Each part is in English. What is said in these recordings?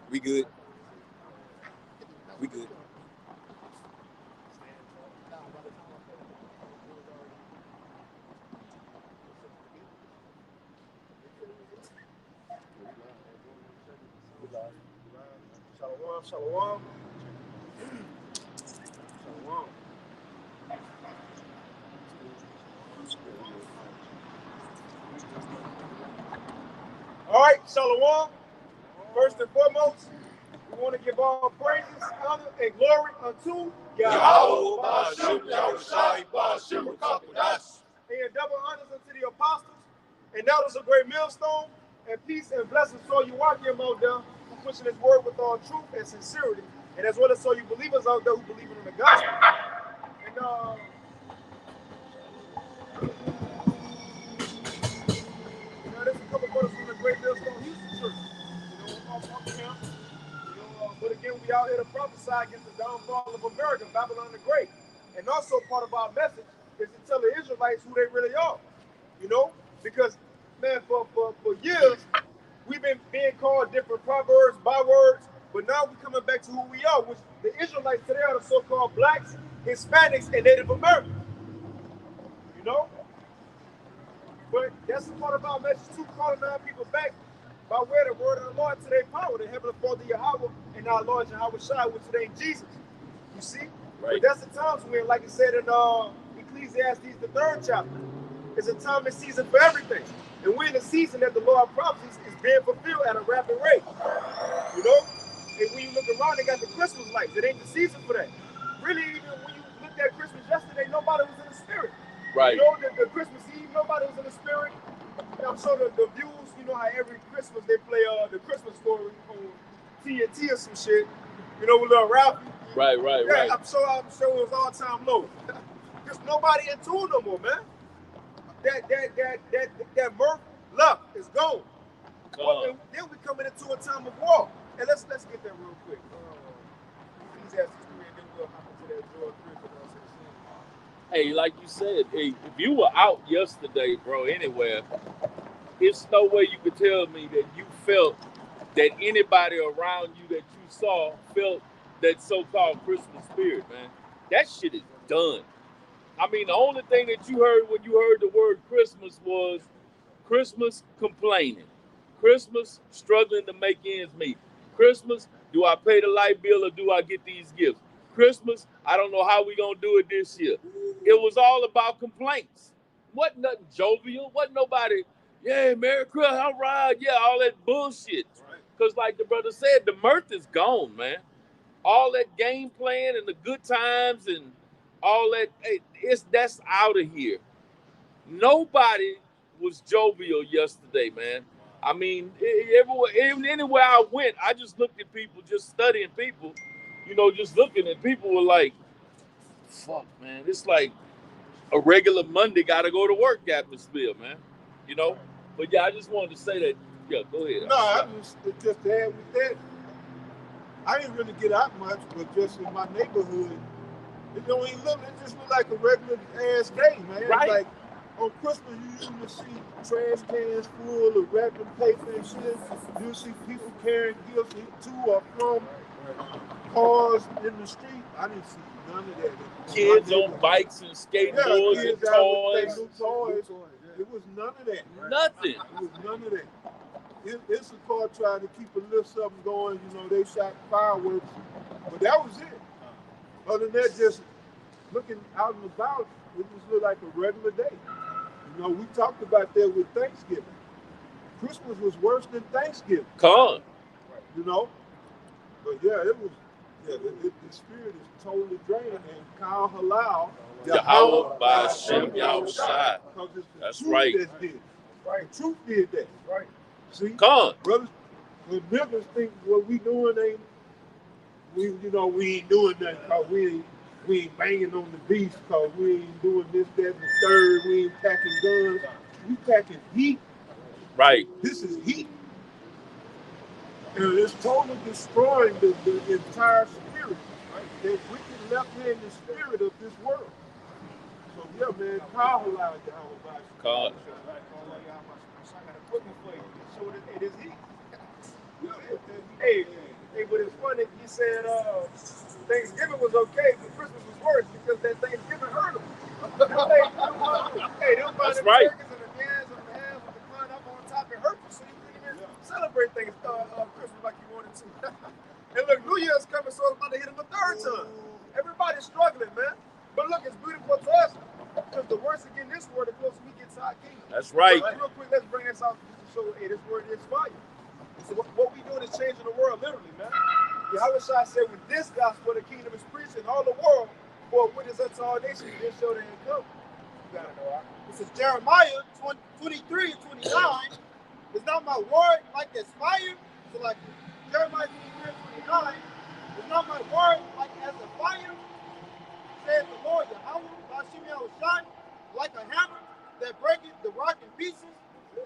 We good. We good. Shalom, shalom, shalom. All right, shalom. First and foremost, we want to give all praises, honor, and glory unto Yahweh, and double honors unto the apostles and elders of great millstone, and peace and blessings to all you walking out there who pushing this word with all truth and sincerity, and as well as all you believers out there who believe in the gospel. And there's a couple brothers from the Great Millstone Houston Church. Off camp. But again, we out here to prophesy against the downfall of America, Babylon the Great. And also part of our message is to tell the Israelites who they really are. Because, man, for years, we've been being called different proverbs, bywords, but now we're coming back to who we are, which the Israelites today are the so-called blacks, Hispanics, and Native Americans. You know? But that's a part of our message too, calling our people back by way of the word of the Lord to their power, the Heavenly Father Yahweh and our Lord Yahweh Shai, which today Jesus. You see? Right. But that's the times when, like it said in Ecclesiastes, the 3rd chapter, it's a time and season for everything. And we're in the season that the Lord promises is being fulfilled at a rapid rate. You know? And when you look around, they got the Christmas lights. It ain't the season for that. Really, even when you looked at Christmas yesterday, nobody was in the spirit. Right. You know, the Christmas Eve, nobody was in the spirit. And I'm sure the views, you know how every Christmas they play the Christmas story on TNT or some shit. You know, with little Ralphie. Right. I'm sure it was all time low. There's nobody in tune no more, man. That mirth, love is gone. And then we coming into a time of war. And let's get that real quick. Ecclesiastes 3, and then we'll hop into that Joel 3. Hey, like you said, hey, if you were out yesterday, bro, anywhere, it's no way you could tell me that you felt that anybody around you that you saw felt that so-called Christmas spirit, man. That shit is done. I mean, the only thing that you heard when you heard the word Christmas was Christmas complaining. Christmas struggling to make ends meet. Christmas, do I pay the light bill or do I get these gifts? Christmas, I don't know how we gonna do it this year. It was all about complaints. Wasn't nothing jovial. Wasn't nobody, yeah, Merry Christmas, all right, yeah, all that bullshit. Because like the brother said, the mirth is gone, man. All that game playing and the good times and all that, that's out of here. Nobody was jovial yesterday, man. I mean, anywhere I went, I just looked at people, just studying people, just looking at people were like, fuck, man, it's like a regular Monday gotta go to work atmosphere, man. You know? But yeah, I just wanted to say that. Yeah, go ahead. No, I just to add with that, I didn't really get out much, but just in my neighborhood, it don't even look, it just look like a regular ass day, man. Right. Like on Christmas, you usually see trash cans full of wrapping paper and shit. You see people carrying gifts to or from cars in the street. I didn't see none of that. Kids on bikes and skateboards and toys. It was none of that. Nothing. It was none of that. It's a car trying to keep a little something going. They shot fireworks, but that was it. Other than that, just looking out and about, it just looked like a regular day. We talked about that with Thanksgiving. Christmas was worse than Thanksgiving. Con. But yeah, it was. Yeah, the spirit is totally drained, and Kyle Halal. Yahweh by Hashem Yahushai. That's right. Right. The truth did that. Right. See, Con. Brothers, when niggas think what we doing ain't, we ain't doing nothing because we ain't banging on the beast because we ain't doing this, that, and the third. We ain't packing guns. We packing heat. Right. This is heat. And it's totally destroying the entire spirit. Right? That wicked left-handed spirit of this world. So yeah, man, power allowed Yahweh. God. I got equipment for you. So it is heat. Hey, said Thanksgiving was okay, but Christmas was worse because that Thanksgiving hurt them. Hey, they'll find That's the right. turkeys and the yams and the hams with the pineapple on top and hurt you, so you couldn't even celebrate Christmas like you wanted to. And look, New Year's coming, so it's about to hit them a third time. Everybody's struggling, man. But look, it's beautiful to us because the worse it get in this world, the closer we get to our kingdom. That's right. So, real quick, let's bring this out to show, hey, this word is fire. So what we doing is changing the world, literally, man. Yahweh Shai said, with this gospel, the kingdom is preached in all the world for a witness unto all nations. This show they ain't come. You gotta know, right? This is Jeremiah 23 and 29. Is not my word like as fire? So like Jeremiah 23 and 29. Is not my word like as a fire? Says the Lord, Yahweh, Hashem Yahushai, like a hammer that breaketh the rock in pieces. So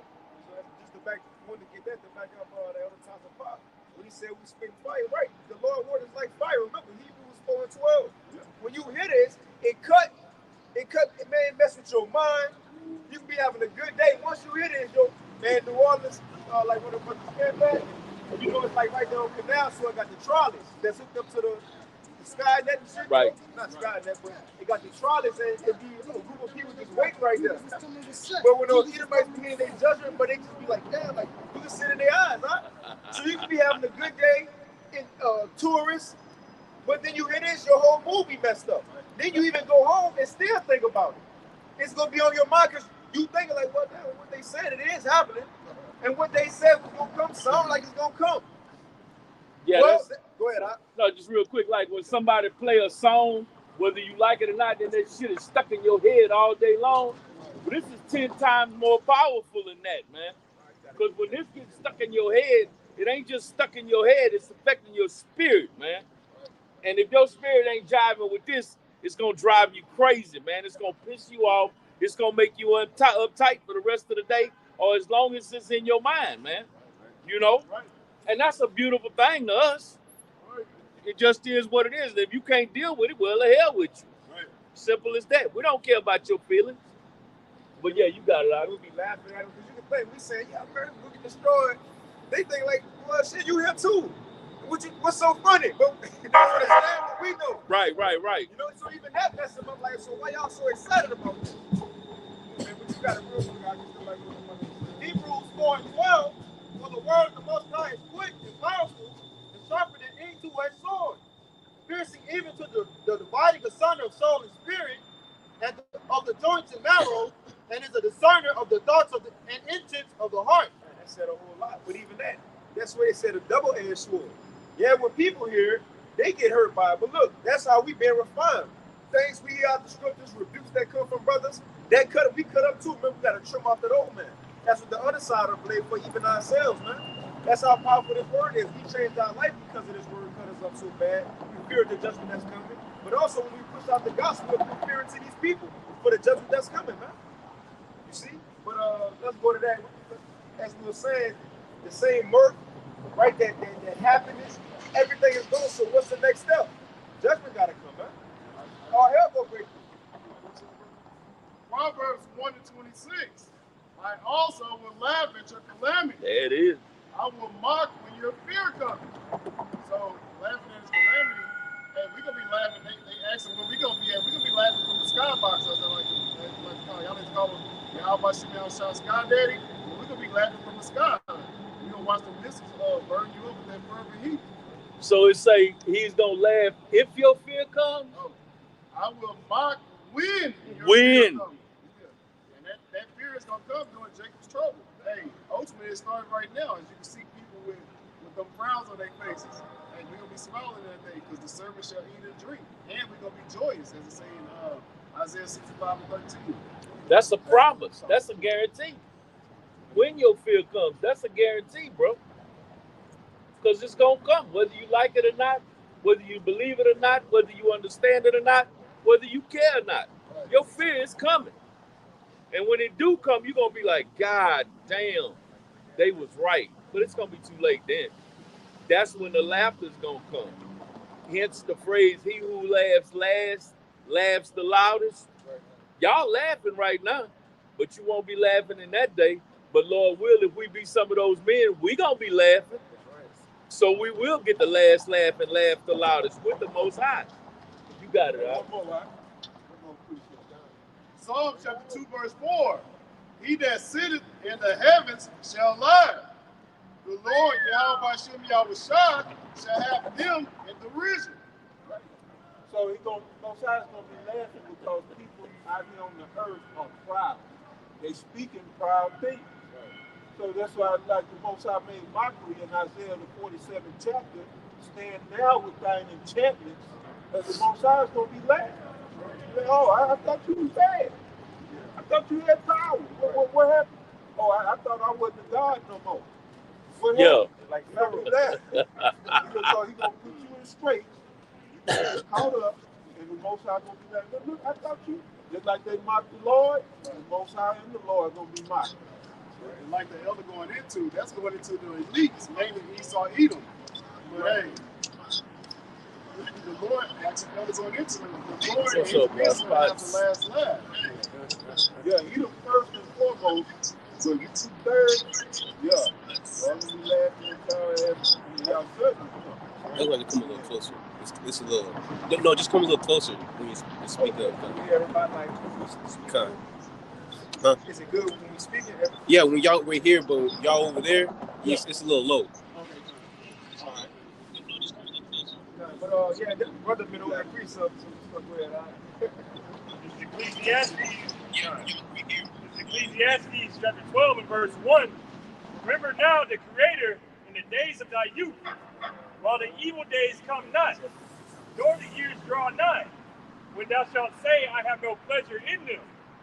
just to back, wanted to get that to back up the other times of Pop. When he said we spit fire, right? The Lord word is like fire. Remember, Hebrews 4 and 12. Yeah. When you hear this, it may mess with your mind. You can be having a good day. Once you hear this, man, New Orleans, like when the came back, you know it's like right there on Canal, so it got the trolleys that's hooked up to the Skynet and shit. Right. Not Skynet, but it got the trolleys and it be a group of people just waiting right there. But when those Edomites be in their judgment, but they just be like, damn, like you can sit in their eyes, huh? So you can be having a good day in tourists, but then you hear this, your whole mood be messed up. Then you even go home and still think about it. It's gonna be on your mind because you thinking like, well, damn, what they said, it is happening. And what they said was gonna come, sound like it's gonna come. Yeah, well, go ahead. No, just real quick, like when somebody play a song, whether you like it or not, then that shit is stuck in your head all day long. But this is 10 times more powerful than that, man. Because when this gets stuck in your head, it ain't just stuck in your head, it's affecting your spirit, man. And if your spirit ain't jiving with this, it's gonna drive you crazy, man. It's gonna piss you off. It's gonna make you uptight for the rest of the day, or as long as it's in your mind, man. You know? And that's a beautiful thing to us. It just is what it is. If you can't deal with it, well, the hell with you. Right. Simple as that. We don't care about your feelings. But yeah, you got it out. We'll be laughing at them because you can play. We say, yeah, America will get destroyed. They think like, well, shit, you here too. What's so funny? But they don't understand what we do. Right. You know, so even that messes them up. Like, so why y'all so excited about this? Man, but you got a real one, guys. Hebrews 4 and 12. For the word of the Most High is quick and powerful and sharper than any two-edged sword, piercing even to the dividing asunder of soul and spirit, and of the joints and marrow, and is a discerner of the thoughts and intents of the heart. Man, that said a whole lot, but even that's why they said a double-edged sword. Yeah, when people hear it, they get hurt by it, but look, that's how we been refined. Things we hear out the scriptures, rebukes that come from brothers, we cut up too. Remember, we got to trim off that old man. That's what the other side of the blade for even ourselves, man. That's how powerful this word is. We changed our life because of this word cut us up so bad. We fear the judgment that's coming. But also when we push out the gospel, we're fearing to these people for the judgment that's coming, man. You see? But let's go to that. As we were saying, the same mirth, right? That happiness, everything is gone. So what's the next step? Judgment gotta come, man. All hell go break. Proverbs 1 and 26. I also will laugh at your calamity. There it is. I will mock when your fear comes. So laughing at his calamity, hey, we gonna be laughing. They asked him when we gonna be at. We gonna be laughing from the skybox. I said y'all need to call him Yahweh Shimei Shah Sky Daddy. We gonna be laughing from the sky. We gonna watch the missiles burn you up with that fervent heat. So it say he's gonna laugh if your fear comes. Oh, I will mock when your When. fear comes. That fear is going to come during Jacob's trouble. Hey, ultimately, it started right now. As you can see people with them frowns on their faces. And we're going to be smiling that day because the servant shall eat and drink. And we're going to be joyous, as it says in Isaiah 65 and 13. That's a promise. That's a guarantee. When your fear comes, that's a guarantee, bro. Because it's going to come, whether you like it or not, whether you believe it or not, whether you understand it or not, whether you care or not. Your fear is coming. And when it do come, you're going to be like, God damn, they was right. But it's going to be too late then. That's when the laughter is going to come. Hence the phrase, he who laughs last, laughs the loudest. Y'all laughing right now, but you won't be laughing in that day. But Lord will, if we be some of those men, we going to be laughing. So we will get the last laugh and laugh the loudest with the Most High. You got it, right? One more, right? One more precept. Psalm chapter 2, verse 4. He that sitteth in the heavens shall learn. The Lord Yahweh Hashem Yahushua shall have them in derision. So Most High is going to be laughing because people out here on the earth are proud. They speak in proud things. So that's why like the Most High made mockery in Isaiah the 47th chapter. Stand now with thine enchantments, that the Most High is going to be laughing. Oh, I thought you was bad. I thought you had power. What happened? Oh, I thought I wasn't a God no more. What happened? Like Pharaoh left. So he's going to put you in straight. You get caught up, and the Most High going to be like, look, I thought you. Just like they mocked the Lord, the Most High and the Lord are going to be mocked. And like the elder going into, that's going into the elites, mainly Esau, Edom. But hey, the Lord, like the elder going into, the Lord and his minister have the last laugh. Yeah, Edom first and foremost, so you two-thirds, yeah. All of you laughing at y'all certain. That's why you come a little closer. It's a little. No, just come a little closer when you speak up. Everybody like, huh? Is it good when you speak it? Yeah, when y'all right here, but y'all over there, yeah. It's a little low. Okay. All right. But yeah, this brother been over that precept, so go ahead. Ecclesiastes chapter 12 and verse 1. Remember now the Creator in the days of thy youth, while the evil days come not, nor the years draw nigh, when thou shalt say, I have no pleasure in them.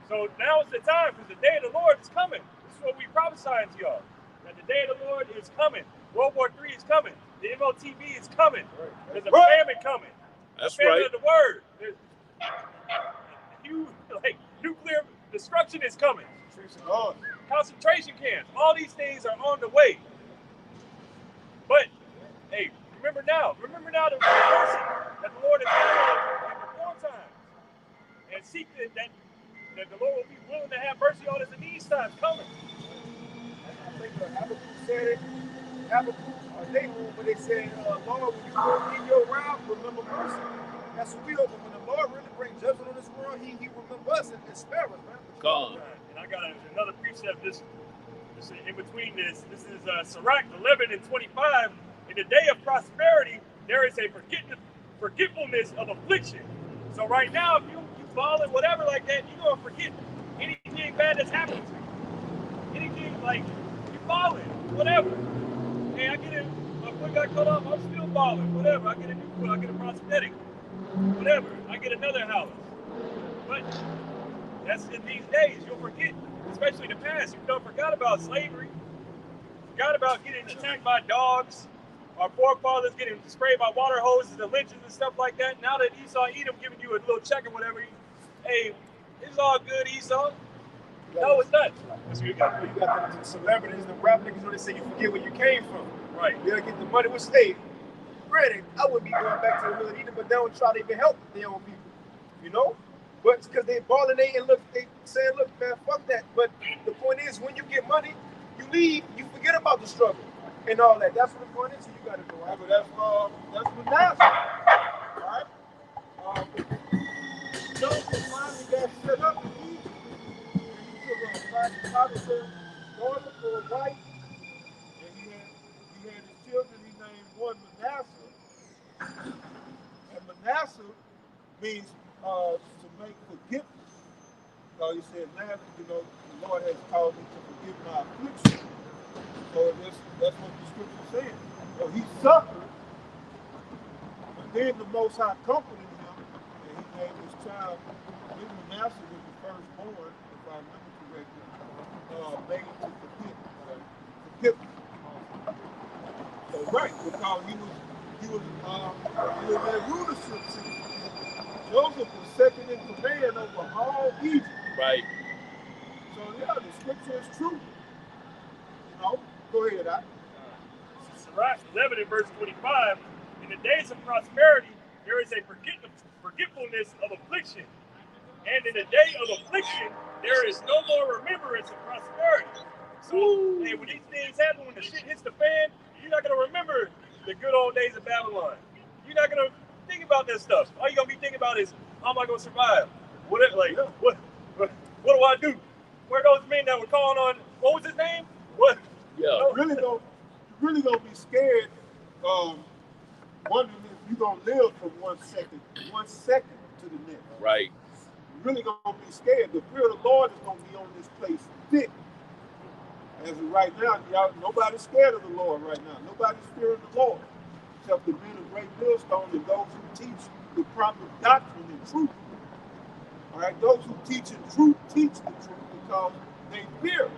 So now is the time, because the day of the Lord is coming. This is what we prophesying to y'all, that the day of the Lord is coming. World War III is coming. The MOTB is coming. There's a famine coming. That's the famine right. of the word. Nuclear destruction is coming. Concentration camps. All these things are on the way. But, hey, remember now the mercy that the Lord has done in before times. And seek that the Lord will be willing to have mercy on us in these times coming. I think Habakkuk said it. They rule, but they said, Lord, when you go in your route, remember mercy. That's what we open. When the Lord really brings judgment on this world, he remember us and spare us, man. God. And I got another precept this in between this. This is Sirach 11 and 25. In the day of prosperity, there is a forgetfulness of affliction. So right now, if you fall in whatever like that, you're going to forget anything bad that's happened to you. Anything like you falling, whatever. Hey, I get it. My foot got cut off. I'm still balling. Whatever. I get a new foot. I get a prosthetic. Whatever. I get another house. But that's in these days. You'll forget, especially in the past. You forgot about slavery. Forgot about getting attacked by dogs. Our forefathers getting sprayed by water hoses and lynchings and stuff like that. Now that Esau Edom giving you a little check or whatever, hey, it's all good, Esau. No, it's not. You got the celebrities, the rap niggas, when they say you forget where you came from. Right. You gotta get the money. Which they, granted, I wouldn't be going back to the hood either, but they don't try to even help their own people. You know? But it's because they balling, they saying, look, man, fuck that. But the point is, when you get money, you leave, you forget about the struggle and all that. That's what the point is. So you gotta go out. But that's Manasseh. All right? Joseph finally got set up in Egypt. Potiphar daughter for a wife, and he had his children. He named one Manasseh, and Manasseh means to make forgiveness. So he said, "Now, the Lord has called me to forgive my affliction." So that's what the scripture says. So he suffered, but then the Most High comforted him, and he named his child. Manasseh was the firstborn, if I remember correctly. Made to forgive. So right, because he was in that rulership. Joseph was second in command over all Egypt. Right. So yeah, the scripture is true. Go ahead. Sirach 11 and verse 25. In the days of prosperity, there is a forgetfulness of affliction. And in the day of affliction, there is no more remembrance of prosperity. So, hey, when these things happen, when the shit hits the fan, you're not going to remember old days of Babylon. You're not gonna think about that stuff. All you're gonna be thinking about is how am I gonna survive? What do I do? Where those men that were calling on what was his name? What? Yeah. No. You really gonna be scared, wondering if you're gonna live from 1 second to the next. Right. You're really gonna be scared. The fear of the Lord is gonna be on this place thick. As of right now, y'all, nobody's scared of the Lord right now. Nobody's fearing the Lord, except the men of Great Millstone and those who teach the proper doctrine and truth. All right, those who teach in truth teach the truth because they fear it.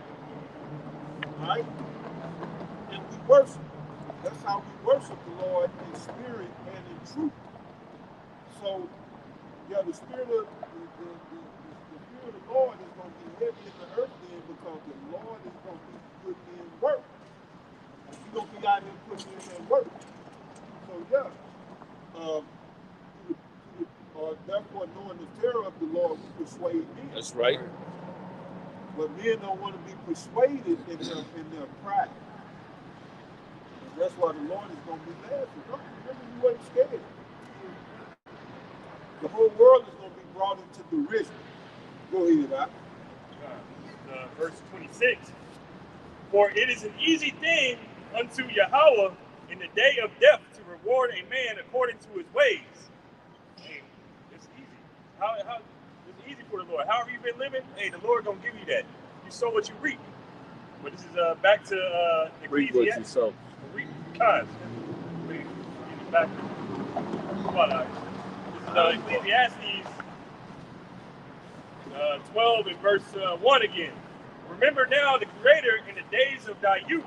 All right, and we worship. That's how we worship the Lord in spirit and in truth. So, yeah, the spirit of the Lord is going to be heavy in the earth then because the Lord is going to be putting in work. He's going to be out here putting in that work. So, yeah. Therefore, knowing the terror of the Lord, we persuade men. That's right. But men don't want to be persuaded in their pride. And that's why the Lord is going to be laughing. Don't remember, you wasn't scared. The whole world is going to be brought into derision. Go ahead, Doc. Verse 26. For it is an easy thing unto Yahweh in the day of death to reward a man according to his ways. Hey, it's easy. How it's easy for the Lord. However you've been living, hey, the Lord gonna give you that. You sow what you reap. But this is back to Read what you sow. Reap kind. Back to what this is Ecclesiastes 12 and verse 1 again. Remember now the Creator in the days of thy youth,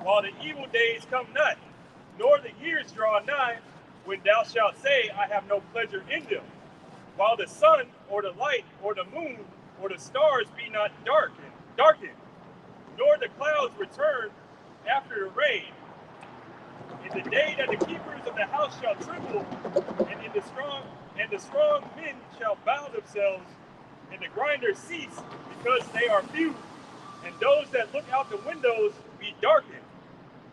while the evil days come not, nor the years draw nigh, when thou shalt say, I have no pleasure in them. While the sun, or the light, or the moon, or the stars be not darkened, nor the clouds return after the rain. In the day that the keepers of the house shall tremble, and the strong men shall bow themselves, and the grinders cease, because they are few, and those that look out the windows be darkened.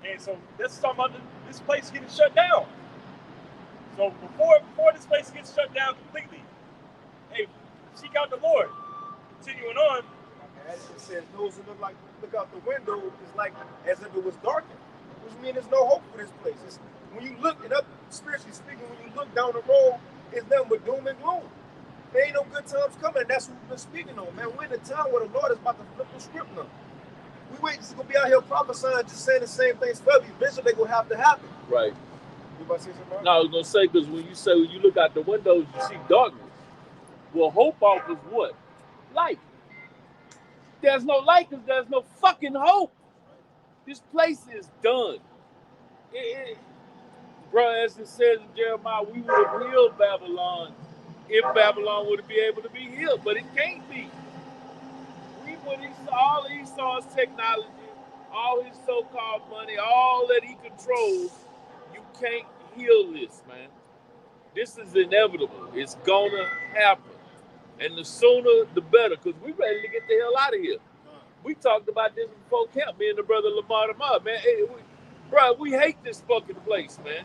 And so that's talking about this place getting shut down. So before this place gets shut down completely, hey, seek out the Lord. Continuing on. As it says, those who look out the window is like as if it was darkened, which means there's no hope for this place. It's, when you look, and up spiritually speaking, when you look down the road, it's nothing but doom and gloom. There ain't no good times coming, and that's what we've been speaking on, man. We're in a time where the Lord is about to flip the script now. We wait just gonna be out here prophesying, just saying the same things forever. Eventually, they're gonna have to happen. Right. You about to say something? No, I was gonna say, because when you look out the windows, you see darkness. Well, hope offers what? Light. There's no light because there's no fucking hope. This place is done. Bro, as it says in Jeremiah, we would have healed Babylon if Babylon would be able to be healed, but it can't be. All Esau's technology, all his so-called money, all that he controls, you can't heal this, man. This is inevitable. It's gonna happen. And the sooner, the better, because we're ready to get the hell out of here. We talked about this before camp, me and the brother Lamar Tamar, man. Hey, we hate this fucking place, man.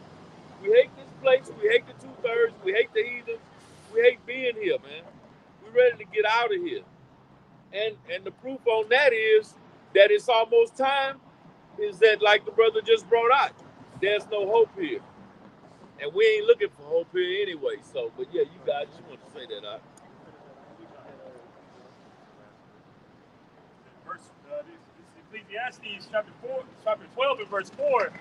We hate this place. We hate the 2/3. We hate the heathens. We hate being here, man. We're ready to get out of here. And the proof on that is that it's almost time, is that like the brother just brought out, there's no hope here. And we ain't looking for hope here anyway. So, but yeah, you guys just want to say that out. Ecclesiastes chapter 12 and verse 4.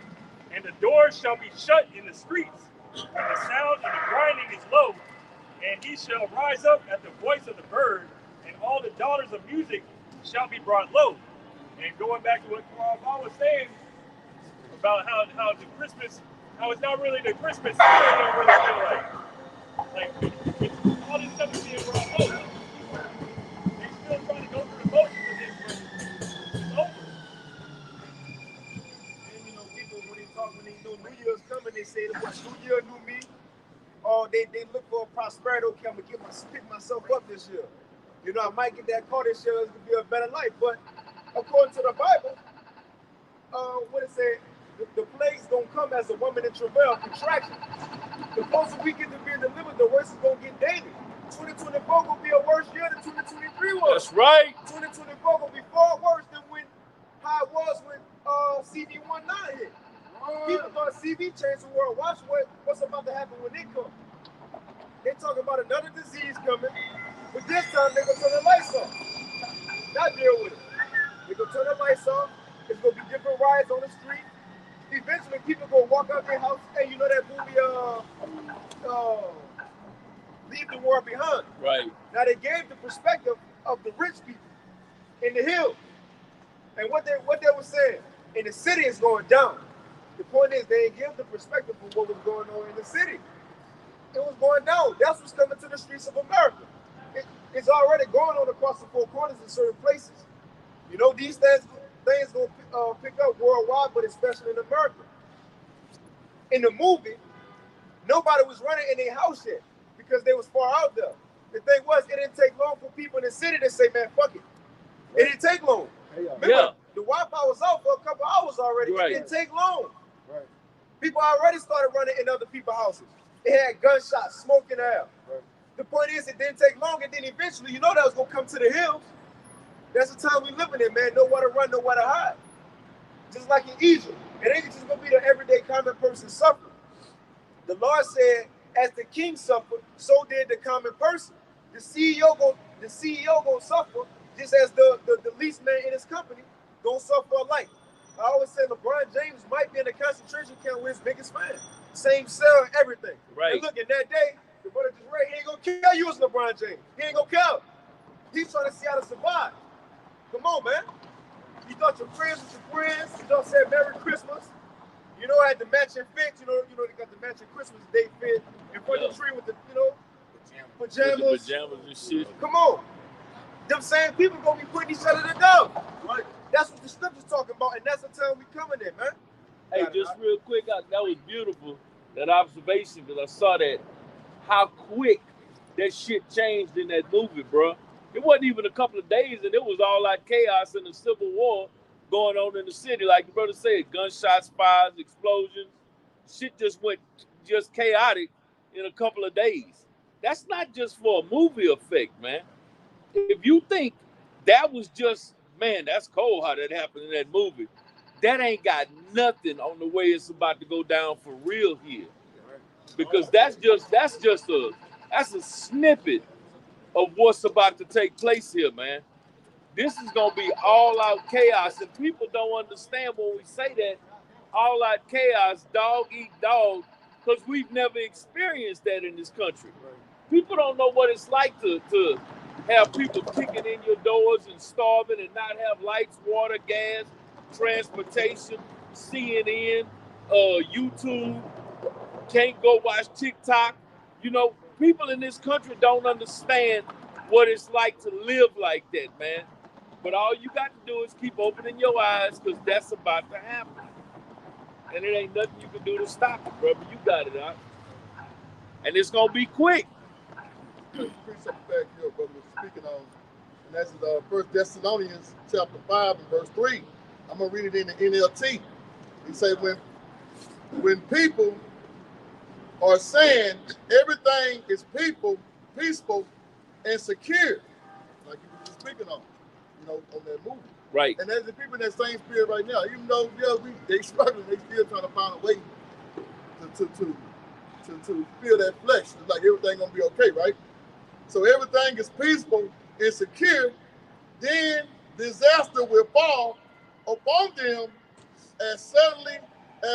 And the doors shall be shut in the streets, and the sound of the grinding is low, and he shall rise up at the voice of the bird, and all the daughters of music shall be brought low. And going back to what Paul was saying about how the Christmas, how it's not really the Christmas season, don't really feel like all this stuff is being brought low. They still trying to go through the motions of this, but it's over. And you know, people when they know New Year's coming, they say, "What, New Year, new me?" Or they look for prosperity. Okay, I'm gonna pick myself up this year. You know, I might get that car this year. It's gonna be a better life. But according to the Bible, what it say, the plague's gonna come come as a woman in travail, contraction. The closer we get to being delivered, the worse it's going to get daily. 2024 going to be a worse year than 2023 was. That's right. 2024 going to be far worse than how it was when CV19 hit. People thought CV changed the world. Watch what's about to happen when it comes. They talking about another disease coming, but this time they're going to turn the lights off. Not deal with it. They're going to turn the lights off. It's going to be different riots on the street. Eventually, people going to walk out their house. Hey, you know that movie, Leave the World Behind? Right. Now, they gave the perspective of the rich people in the hills. And what they were saying, in the city is going down. The point is, they didn't give the perspective of what was going on in the city. It was going down. That's what's coming to the streets of America. It's already going on across the four corners in certain places. You know, these things going to pick up worldwide, but especially in America. In the movie, nobody was running in their house yet because they was far out there. The thing was, it didn't take long for people in the city to say, man, fuck it. It didn't take long. Remember, the Wi-Fi was out for a couple hours already. Right. It didn't take long. Right. People already started running in other people's houses. It had gunshots, smoke in the air. Right. The point is, it didn't take long, and then eventually, you know that was going to come to the hills. That's the time we living in, man. Nowhere to run, nowhere to hide. Just like in Egypt. It ain't just going to be the everyday common person suffering. The Lord said, as the king suffered, so did the common person. The CEO gonna suffer, just as the least man in his company gonna suffer alike. I always say LeBron James might be in a concentration camp with his biggest fan. Same cell, everything. Right. And look, in that day, the brother just read, he ain't gonna kill you as LeBron James. He ain't gonna kill. He's trying to see how to survive. Come on, man. You thought your friends was your friends. You thought said Merry Christmas. You know, I had the matching fit. You know, they got the matching Christmas Day fit in front of the tree with the, pajamas. With the pajamas and shit. Come on. Them same people gonna be putting each other to go. Right. That's what the scripture's talking about, and that's the time we coming in, man. Hey, just real quick, that was beautiful, that observation, because I saw that, how quick that shit changed in that movie, bro. It wasn't even a couple of days, and it was all out chaos and a civil war going on in the city. Like the brother said, gunshots, fires, explosions. Shit just went chaotic in a couple of days. That's not just for a movie effect, man. If you think that was just, man, that's cold how that happened in that movie. That ain't got nothing on the way it's about to go down for real here. Because that's a snippet of what's about to take place here, man. This is gonna be all out chaos, and people don't understand when we say that, all out chaos, dog eat dog, because we've never experienced that in this country. People don't know what it's like to have people kicking in your doors and starving and not have lights, water, gas, transportation, CNN, YouTube, can't go watch TikTok. You know, people in this country don't understand what it's like to live like that, man. But all you got to do is keep opening your eyes, because that's about to happen. And it ain't nothing you can do to stop it, brother. You got it out. And it's going to be quick. Precept back here, brother, was speaking on, and that's 1 Thessalonians chapter 5 and verse 3. I'm going to read it in the NLT. He said, when people are saying everything is peaceful and secure, like you were just speaking on, on that movie. Right. And there's the people in that same spirit right now. Even though they struggling, they still trying to find a way to feel that flesh. It's like everything gonna be okay, right? So everything is peaceful and secure, then disaster will fall upon them as suddenly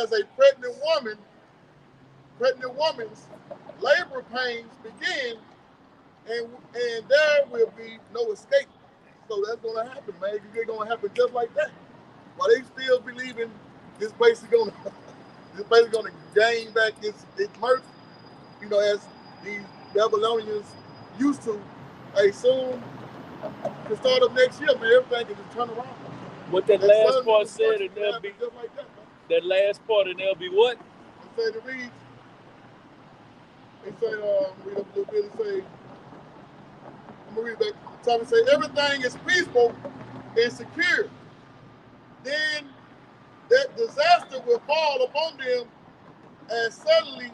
as a pregnant woman's labor pains begin, and there will be no escape. So that's gonna happen, man. It's gonna happen just like that. While they still believing this place is gonna gain back its mercy, as these Babylonians used to. Hey, soon to start up next year, man, everything can just turn around. What that last part said, and there'll be just like that last part, and there'll be what? They say it reads. They say, read up a little bit. They say, I'm gonna read back. So they say everything is peaceful and secure. Then that disaster will fall upon them as suddenly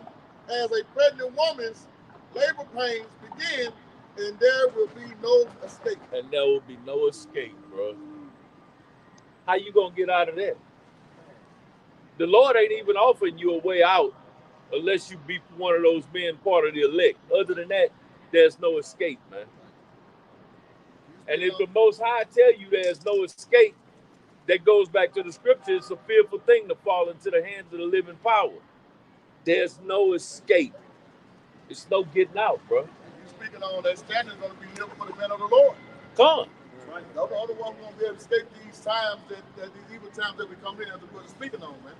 as a pregnant woman's labor pains begin, and there will be no escape. And there will be no escape, bro. How you gonna get out of that? The Lord ain't even offering you a way out unless you be one of those being part of the elect. Other than that, there's no escape, man. And if the Most High tell you there's no escape, that goes back to the scripture. It's a fearful thing to fall into the hands of the living power. There's no escape. It's no getting out, bro. You speaking on that standard is going to be living for the man of the Lord. Come on. Right. The only one who's going to be able to escape these times, that these evil times that we come in, as the brother speaking on, man.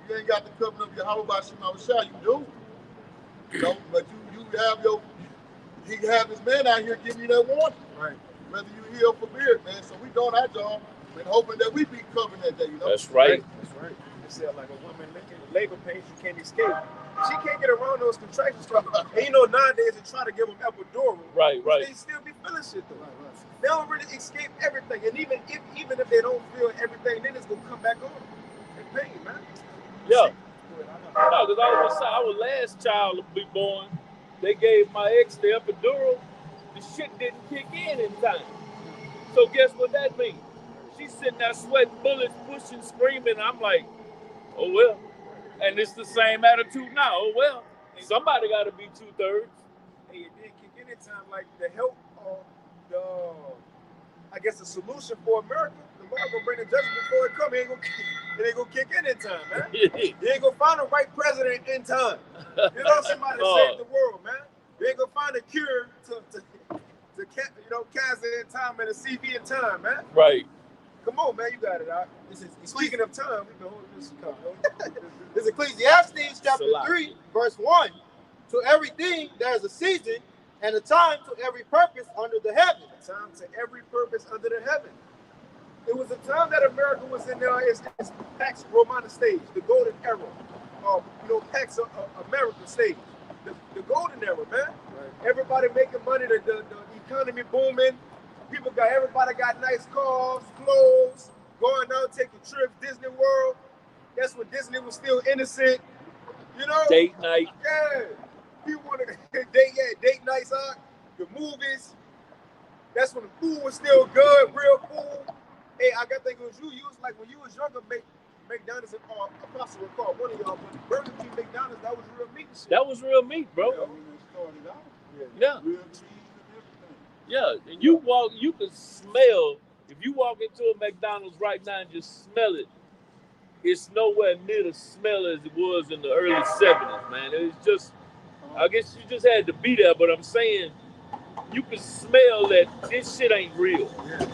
You ain't got the covenant of Yahweh by Shema Shah, you do. You know, but you have he have his man out here giving you that warning. Right. Whether you heal or forbid, man. So we doing our job and hoping that we be covered that day, you know? That's right. That's right. You said like a woman making labor pains, she can't escape. She can't get around those contractions. And you know, nowadays they try to give them epidural. Right. They still be feeling shit though. Right. They don't really escape everything. And even if they don't feel everything, then it's gonna come back on. It's pain, man. Yeah. No, because our last child to be born, they gave my ex the epidural. The shit didn't kick in time. So guess what that means? She's sitting there sweating bullets, pushing, screaming. I'm like, oh well. And it's the same attitude now. Oh well. Somebody got to be 2/3. Hey, it did kick in time. Like the help, I guess the solution for America. The Lord gonna bring the judgment before it come. It ain't gonna kick in time, man. You ain't gonna find the right president in time. You know, somebody to save the world, man. You ain't gonna find a cure to cancer in time and a CV in time, man. Right. Come on, man, you got it out. Speaking of time, we've been holding this account. This is Ecclesiastes chapter 3, verse 1. To everything there is a season and a time to every purpose under the heaven. A time to every purpose under the heaven. It was a time that America was in its Pax Romana stage, the golden era. Pax America stage. The golden era, man. Right. Everybody making money, the economy booming. Everybody got nice cars, clothes, going out, taking trips, Disney World. That's when Disney was still innocent. You know? Date night. Yeah. People want to date nights out, the movies. That's when the food was still good, real food. Hey, I got to think it was you. You was like, when you was younger, McDonald's and Apostle recall one of y'all, but Burger King, McDonald's, that was real meat shit. That was real meat, bro. Yeah. Yeah, and you can smell, if you walk into a McDonald's right now and just smell it, it's nowhere near the smell as it was in the early 70s, man. It's just, I guess you just had to be there, but I'm saying, you can smell that this shit ain't real. Yeah.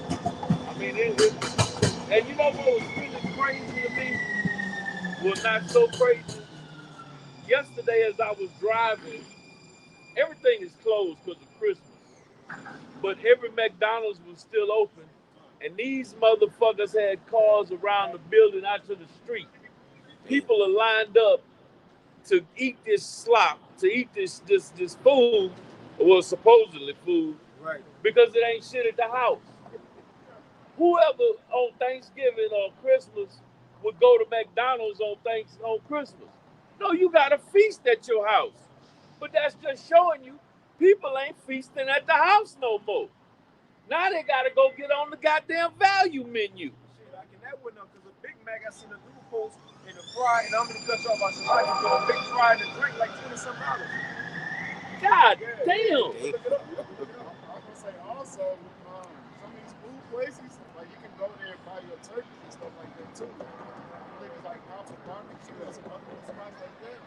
I mean, and you know what was really crazy to me? Well, not so crazy. Yesterday as I was driving, everything is closed because of Christmas. But every McDonald's was still open. And these motherfuckers had cars around the building out to the street. People are lined up to eat this slop, to eat this food, well, supposedly food, right? Because it ain't shit at the house. Whoever on Thanksgiving or Christmas would go to McDonald's on Christmas. No, you got a feast at your house. But that's just showing you people ain't feasting at the house no more. Now they gotta go get on the goddamn value menu. Shit, I can that one up because a Big Mac, I seen a new post in the fry, and I'm gonna cut you off by somebody for a big fry and a drink like $20-some. God damn. Look it up. I was gonna say also, some of these food places, like you can go there and buy your turkeys and stuff like that too. Things like House of Barbecue and some other spots like that.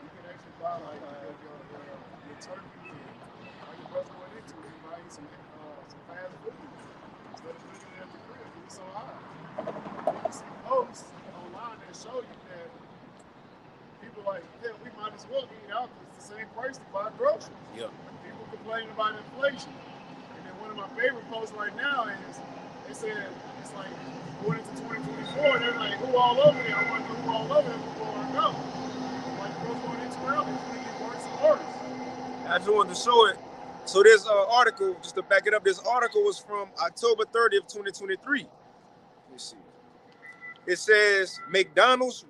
You can actually buy like your turkey and like your brother went into it, buy you some fast food instead of cooking it at the crib. It's so hot. You can see posts online that show you that people like, yeah, we might as well eat out because it's the same price to buy groceries. Yeah. People complaining about inflation. And then one of my favorite posts right now is they said it's like going into 2024, they're like, who all over there? I want to know who all over there before I go. Like what's going into early, it's going to get worse and worse. I just wanted to show it. So this article, just to back it up, this article was from October 30th, 2023. Let me see. It says McDonald's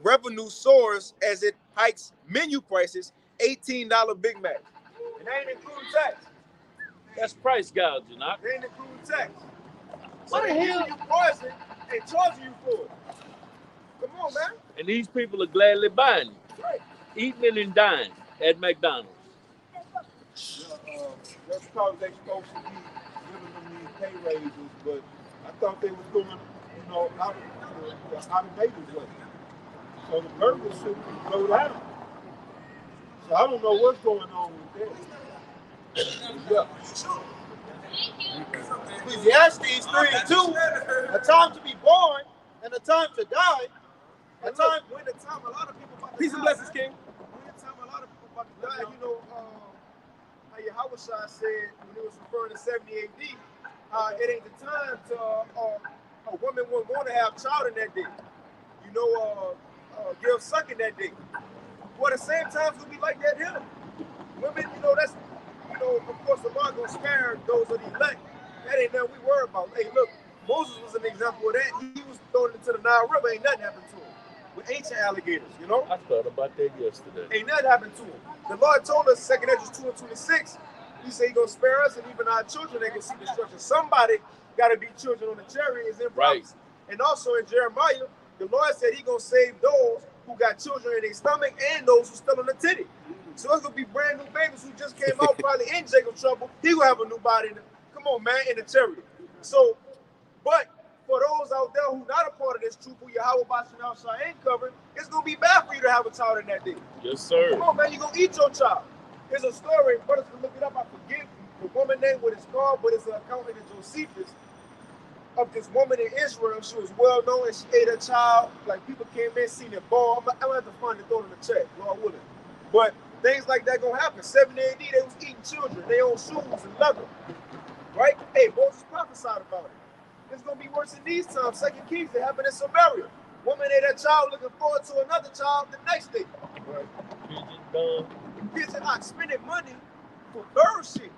revenue soars as it hikes menu prices, $18 Big Mac. And that ain't including tax. That's price gouging. They ain't including tax. So What the they hell? giving you poison and charging you for it. Come on, man. And these people are gladly buying it, Right. eating it and dying at McDonald's. That's because they supposed to be giving them these pay raises, but I thought they was doing, out of Vegas way. So the burgers should go down. So I don't know what's going on with that. Yeah. Ecclesiastes 3:2, a time to be born and a time to die. A time when the time a lot of people about to Peace and blessings, King. When the time a lot of people about to die, how Yahweh Shai said when it was referring to 70 AD, it ain't the time to a woman wouldn't want to have a child in that day. Give sucking that day. Well, the same time's gonna be like that here. Women, that's of course the Lord gonna spare those of the elect. That ain't nothing we worry about. Hey, look, Moses was an example of that. He was thrown into the Nile River, ain't nothing happened to him. With ancient alligators, I thought about that yesterday. Ain't nothing happened to him. The Lord told us, 2 Ezra 2:26, he said he gonna spare us and even our children they can see destruction. Somebody gotta be children on the chariots in prophecy. And also in Jeremiah, the Lord said he gonna save those who got children in their stomach and those who still in the titty. So it's gonna be brand new babies who just came out probably in Jacob's trouble. He gonna have a new body in come on, man, in the chariot. So, but for those out there who not a part of this troop, who Yahweh Bashar Shai ain't covering, it's gonna be bad for you to have a child in that day. Yes, sir. Come on, man, you gonna eat your child. There's a story, brothers can look it up, I forget the woman name, what it's called, but it's an account in Josephus of this woman in Israel. She was well known and she ate her child. Like people came in, seen it born. I'm gonna have to find it, throw it in the chat, Lord willing. But things like that gonna happen. 70 AD, they was eating children, they own shoes and leather. Right? Hey, Moses prophesied about it. It's gonna be worse in these times. 2 Kings, it happened in Samaria. Woman ate her child, looking forward to another child the next day. Right. Pigeon ox spending money for bird shit.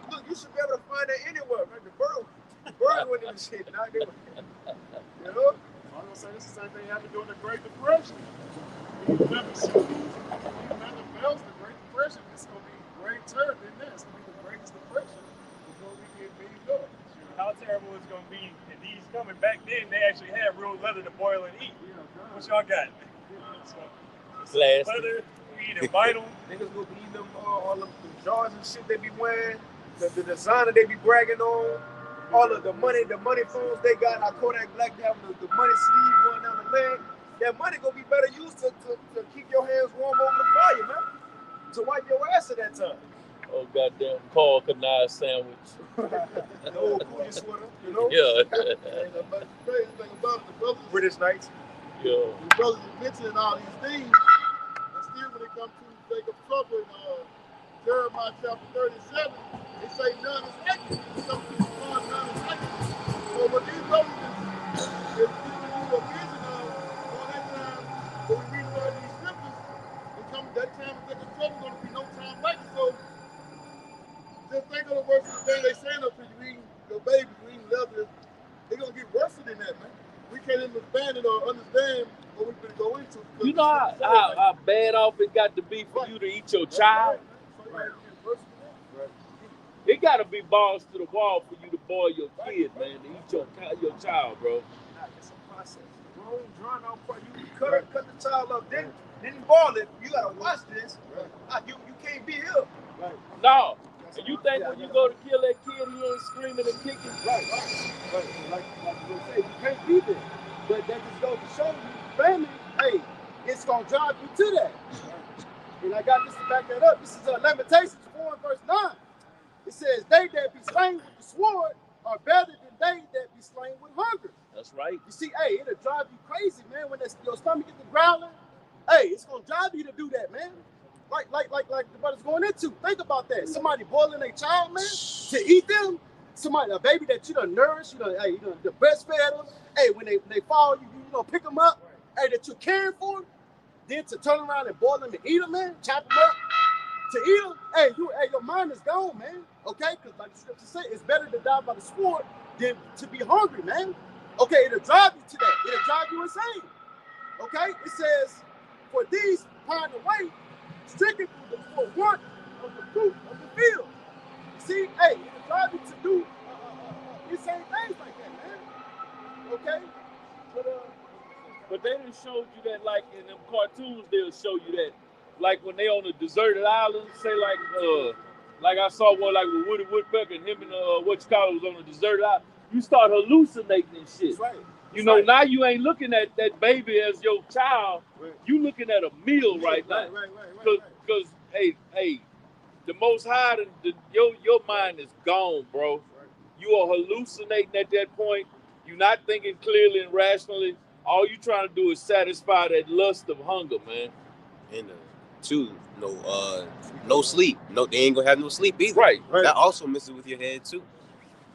Look, you should be able to find that anywhere, right? The bird went in the shit. Not doing it. I'm gonna say this is the same thing happened during the Great Depression. You remember the Great Depression, it's gonna be greater than this. It's gonna be the greatest depression before we get beat up. How terrible it's gonna be if these coming back then, they actually had real leather to boil and eat. What y'all got? Plastic. Leather, we eating vinyl. Niggas gonna be eating them, all of the jars and shit they be wearing, the designer they be bragging on, all of the money phones they got. I Kodak Black having the money sleeve going down the leg. That money gonna be better used to keep your hands warm over the fire, man. To wipe your ass at that time. Oh, goddamn Paul Canard sandwich. The old Coolie sweater, Yeah. And the crazy thing about it, the brothers, British Knights. Yeah. the brothers are mentioning all these things, and still when it comes to Jacob's trouble in Jeremiah chapter 37, they say none is accurate. Some people call none is accurate. So what these brothers is giving you a vision of on that time when we read all these scriptures, it comes that time of Jacob's trouble is going to be no time like it. So just think of the worst of the thing they saying up to you, eating your babies, you eating leather. They're going to get worse than that, man. We can't understand it or understand what we're going to go into. You know how bad off it got to be for you to eat your child? Right. It got to be balls to the wall for you to boil your kid, man, to eat your child, bro. It's a process. Long, drawn out part. You cut the child up, then boil it. You gotta watch this. You can't be here. Right. No. And you think when you go to kill that kid, he ain't screaming and kicking? Right. Like you say, you can't be there. But that just goes to show you, family, hey, it's gonna drive you to that. And I got this to back that up. This is Lamentations 4 and verse 9. It says, they that be slain with the sword are better than they that be slain with hunger. That's right. You see, hey, it'll drive you crazy, man, when your stomach gets to growling. Hey, it's gonna drive you to do that, man. Like the brother's going into. Think about that. Somebody boiling their child, man, to eat them. Somebody, a baby that you done nourished, the breastfed them. Hey, when they fall, you pick them up. Hey, that you're caring for them. Then to turn around and boil them and eat them, man, chop them up. To eat them, hey, your mind is gone, man. Okay, because like the scripture say, it's better to die by the sword than to be hungry, man. Okay, it'll drive you to that. It'll drive you insane. Okay? It says, for these pine away, stricken for want of the fruit of the field. See, hey, it drives you to do insane things like that, man. Okay? But they done showed you that, like in them cartoons, they'll show you that, like when they on a deserted island, say like I saw one like with Woody Woodpecker and him and what you call it was on a deserted island. You start hallucinating and shit. That's right. You know, now you ain't looking at that baby as your child. Right. You looking at a meal right now. Right. Because hey, the Most High, your mind is gone, bro. Right. You are hallucinating at that point. You're not thinking clearly and rationally. All you trying to do is satisfy that lust of hunger, man. And two, no sleep. No, they ain't gonna have no sleep either. Right. That also messes with your head too.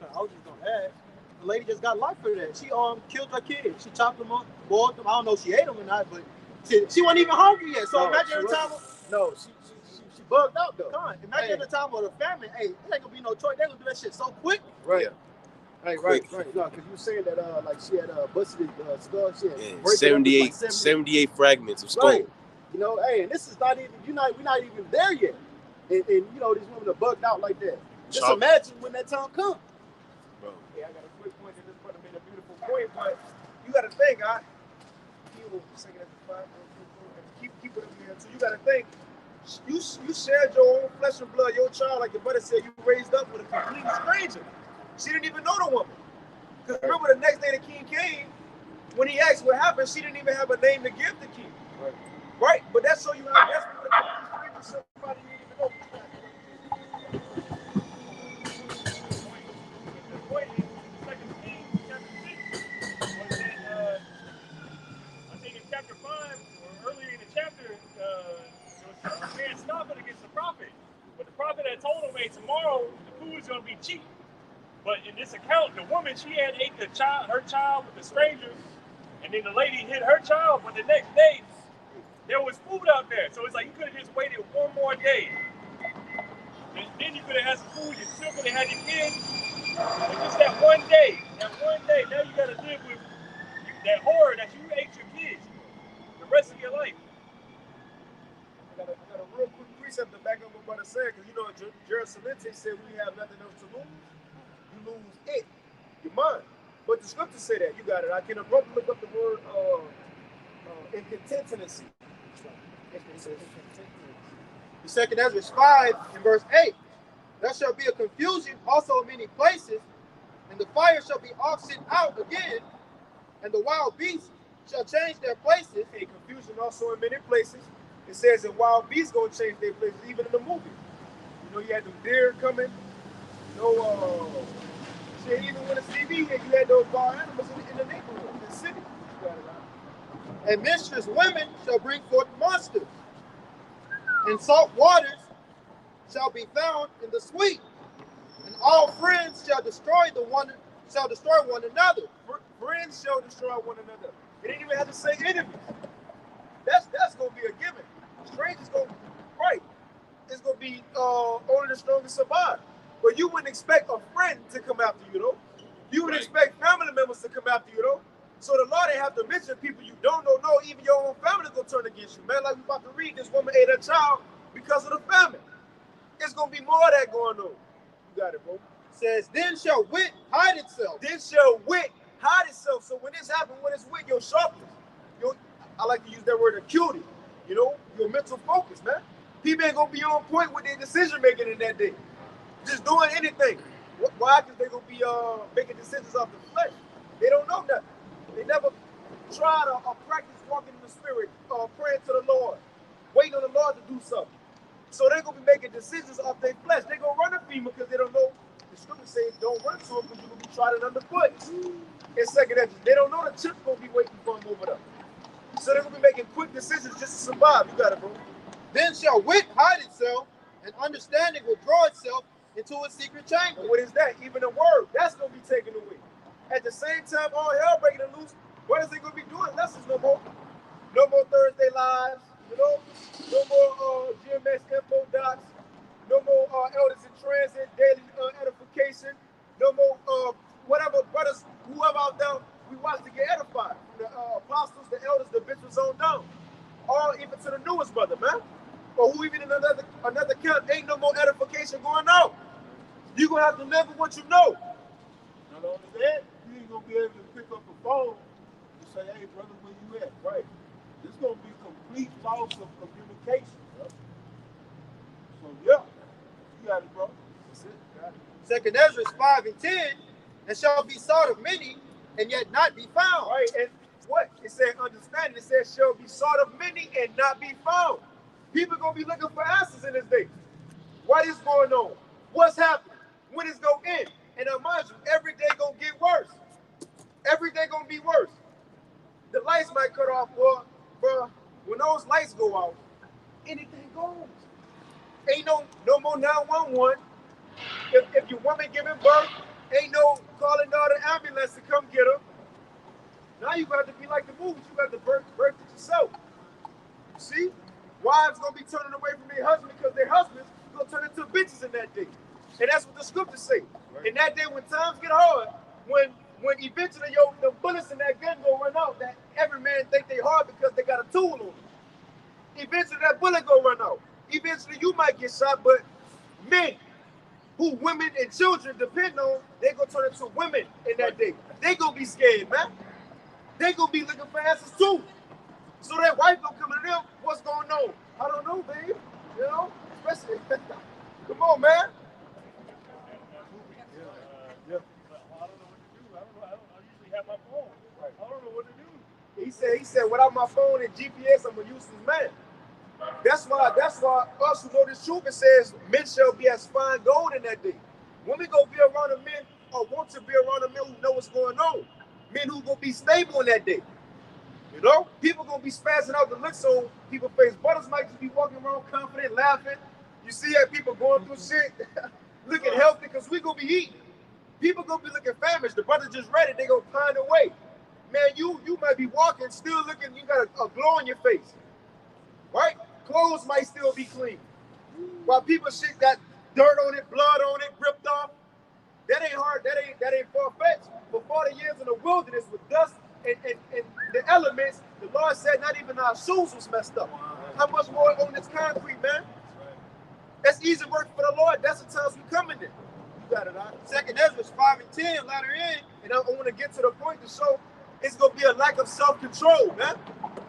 I was just gonna add, the lady just got life for that. She killed her kid. She chopped them up, boiled them. I don't know if she ate them or not, but she wasn't even hungry yet. So imagine the time. She bugged out though. Imagine the time of the famine. Hey, it ain't gonna be no choice. They gonna do that shit so quick. Right. Yeah. Right. No, because you were saying that like she had busted his skull. She had 78 fragments of skull. Right. You know, hey, and this is not even we're not even there yet. And you know, these women are bugged out like that. Just imagine when that time comes. Bro. Yeah, I got a quick point that this brother made a beautiful point, but you gotta think, keep it in there. So you gotta think, you shared your own flesh and blood, your child, like your brother said, you raised up with a complete stranger. She didn't even know the woman. Because remember the next day the king came, when he asked what happened, she didn't even have a name to give the king. Right? But that's so you have that's what a complete stranger, somebody you didn't even know. The point in 2 Kings chapter 6 was that I think in chapter 5 or earlier in the chapter, there was a man stopping against the prophet. But the prophet had told him, hey, tomorrow the food is going to be cheap. But in this account, the woman, she had ate her child with the stranger, and then the lady hid her child, but the next day, there was food out there. So it's like you could have just waited one more day. And then you could have had some food, you still could have had your kids. But just that one day, now you got to live with that horror that you ate your kids the rest of your life. I got a real quick precept to back up what brother said, because you know, Jerusalem said we have nothing else to lose. You lose it, your mind. But the scriptures say that. You got it. I can abruptly look up the word incontinency. The second Ezra 5 in verse 8. There shall be a confusion also in many places, and the fire shall be sent out again, and the wild beasts shall change their places. A confusion also in many places. It says that wild beasts gonna change their places, even in the movie. You know, you had them deer coming. Shit, even when it's TV, you had those wild animals in the neighborhood, in the city. You got it right. And mistress women shall bring forth monsters, and salt waters shall be found in the sweet, and all friends shall destroy one another. Friends shall destroy one another. They didn't even have to say enemies. That's gonna be a given. Strangers it's gonna be only the strongest survive. But you wouldn't expect a friend to come after you, though. You would expect family members to come after you, though. So the law, they have to mention people you don't know. No, even your own family gonna turn against you, man. Like we about to read, this woman ate her child because of the famine. It's gonna be more of that going on. You got it, bro. It says, then shall wit hide itself. Then shall wit hide itself. So when this happens, when it's wit, your sharpness, I like to use that word acuity, you know, your mental focus, man. People ain't gonna be on point with their decision making in that day. Just doing anything. Why? Because they're gonna be making decisions off the flesh. They don't know nothing. They never tried or practice walking in the spirit, praying to the Lord, waiting on the Lord to do something. So they're gonna be making decisions off their flesh. They're gonna run a FEMA because they don't know. The scripture says don't run to them because you're gonna be trodden underfoot. In second Ezra, they don't know the chip's gonna be waiting for them over there. So they're gonna be making quick decisions just to survive. You got it, bro. Then shall wit hide itself, and understanding will draw itself into a secret chamber. And what is that? Even the word, that's gonna be taken away. At the same time, all hell breaking loose. What is they gonna be doing? Lessons no more. No more Thursday lives. You know, no more GMS info docs. No more elders in transit, daily edification. No more whatever brothers, whoever out there We watch to get edified. From the apostles, the elders, the bishops on down. All even to the newest brother, man. Or who even in another camp, ain't no more edification going on. You're going to have to live with what you know. Not only that, you ain't gonna be able to pick up a phone and say, "Hey, brother, where you at?" Right? This gonna be complete loss of communication, bro. So yeah, you got it, bro. That's it. Got it. Second Ezra 5 and 10, and shall be sought of many, and yet not be found. Right? And what? It said understanding. It said shall be sought of many and not be found. People gonna be looking for answers in this day. What is going on? What's happening? When it's gonna end? And mind you, every day gonna get worse. Every day gonna be worse. The lights might cut off, bro. When those lights go out, anything goes. Ain't no more 911. If your woman giving birth, ain't no calling all the ambulance to come get her. Now you got to be like the movies. You got to birth it yourself. You see? Wives gonna be turning away from their husband because their husbands gonna turn into bitches in that day. And that's what the scriptures say. Right. In that day when times get hard, when eventually the bullets in that gun go run out, that every man think they hard because they got a tool on them. Eventually that bullet go run out. Eventually you might get shot, but men who women and children depend on, they gonna turn into women in that day. They gonna be scared, man. They gonna be looking for answers too. So that wife gonna come to them, what's going on? I don't know, babe. You know, especially. Come on, man. Yeah. I don't know what to do. I usually have my phone. Right. I don't know what to do. He said, without my phone and GPS, I'm a useless man. That's why us who know this truth, it says men shall be as fine gold in that day. Women gonna be around the men or want to be around the men who know what's going on. Men who gonna be stable in that day. You know, people gonna be spazzing out the looks on people's face. Brothers might just be walking around confident, laughing. You see how people going through shit, looking healthy, because we gonna be eating. People gonna be looking famished. The brother just read it, they gonna pine away. Man, you might be walking, still looking, you got a glow on your face. Right? Clothes might still be clean. While people shit got dirt on it, blood on it, ripped off. That ain't hard, that ain't far-fetched. For 40 years in the wilderness with dust and the elements, the Lord said not even our shoes was messed up. How much more on this concrete, man? That's easy work for the Lord. That's the times we coming in. You got it, huh? Second Ezra 5 and 10, latter in, and I want to get to the point to show it's gonna be a lack of self-control, man.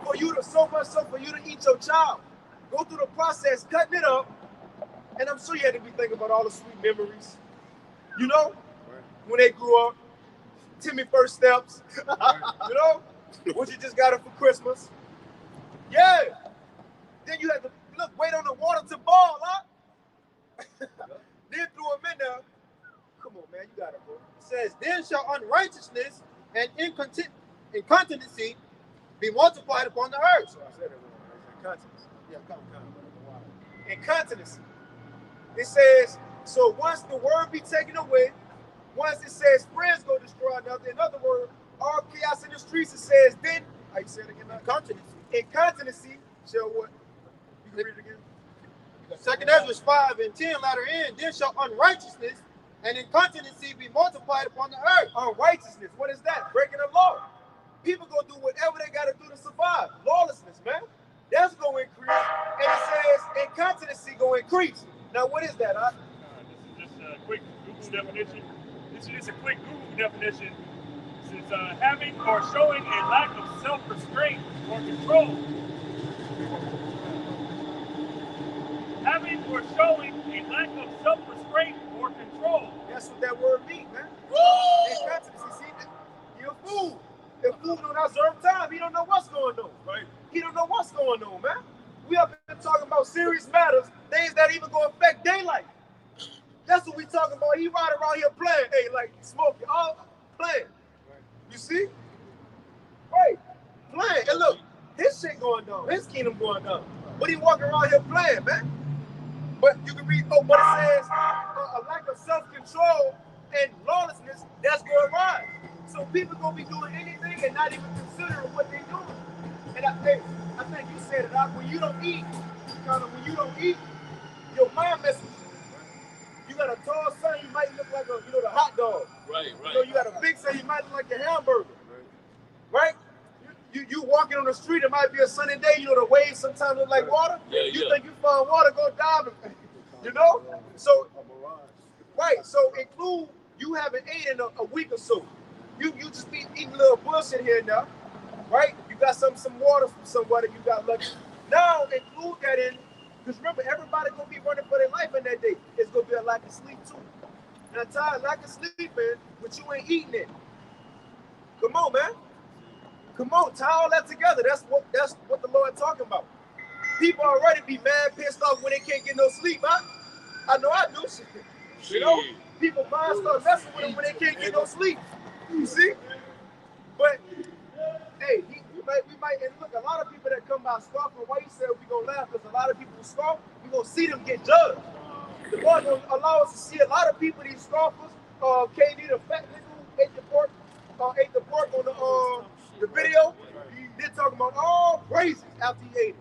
For you to so much so for you to eat your child. Go through the process, cutting it up, and I'm sure you had to be thinking about all the sweet memories. You know, when they grew up, Timmy first steps. You know, what you just got it for Christmas. Yeah. Then you had to wait on the water to boil, huh? Then threw him in there. Come on, man, you got it, bro. It says, then shall unrighteousness and incontinency be multiplied upon the earth. So I said it wrong. Incontinency. Yeah, incontinency. It says, so once the word be taken away, once it says friends go destroy another, in other words, all chaos in the streets, it says, then, how you say it again? Incontinency shall what? You can read it again. Second Ezra 5 and 10, latter end, then shall unrighteousness and incontinency be multiplied upon the earth. Unrighteousness, what is that? Breaking the law. People gonna do whatever they gotta do to survive. Lawlessness, man. That's gonna increase. And it says incontinency gonna increase. Now, what is that, huh? This is just a quick Google definition. This is just a quick Google definition. This is having or showing a lack of self-restraint or control. Having or showing a lack of self-restraint or control. That's what that word means, man. Incontinency. See, you're a fool. The fool don't observe time. He don't know what's going on. Right? He don't know what's going on, man. We have been talking about serious matters, things that even gonna affect daylight. That's what we talking about. He riding around here playing, hey, like smoking, all playing. Right. You see? Right, playing. And look, his shit going down, his kingdom going down. But he walking around here playing, man. But you can read, what it says, a lack of self-control and lawlessness, that's going to rise. So people going to be doing anything and not even considering what they're doing. And I think you said it, when you don't eat, when you don't eat, your mind messes with you. You got a tall son, you might look like the hot dog. Right. You know, you got a big son, you might look like a hamburger. right? You walking on the street, it might be a sunny day, you know, the waves sometimes look like water. Yeah, You yeah. think you find water, go diving. You know? So, right, so include you haven't ate in a week or so. You just be eating a little bullshit here and there, right? You got some water from somebody, you got lucky. Now include that in, because remember, everybody gonna be running for their life in that day. It's gonna be a lack of sleep too. Now, Ty, lack of sleep in, but you ain't eating it. Come on, man. Come on, tie all that together. That's what the Lord talking about. People already be mad, pissed off when they can't get no sleep, huh? I know I do. You know, people mind start messing with them when they can't get no sleep. You see? But hey, we might, and look, a lot of people that come by scoffing, why you said we gonna laugh? Because a lot of people who scoff, we gonna see them get judged. The Lord gonna allow us to see a lot of people, these scoffers. KD, the fat nigga who ate the pork on the video. They're talking about all praises after he ate it.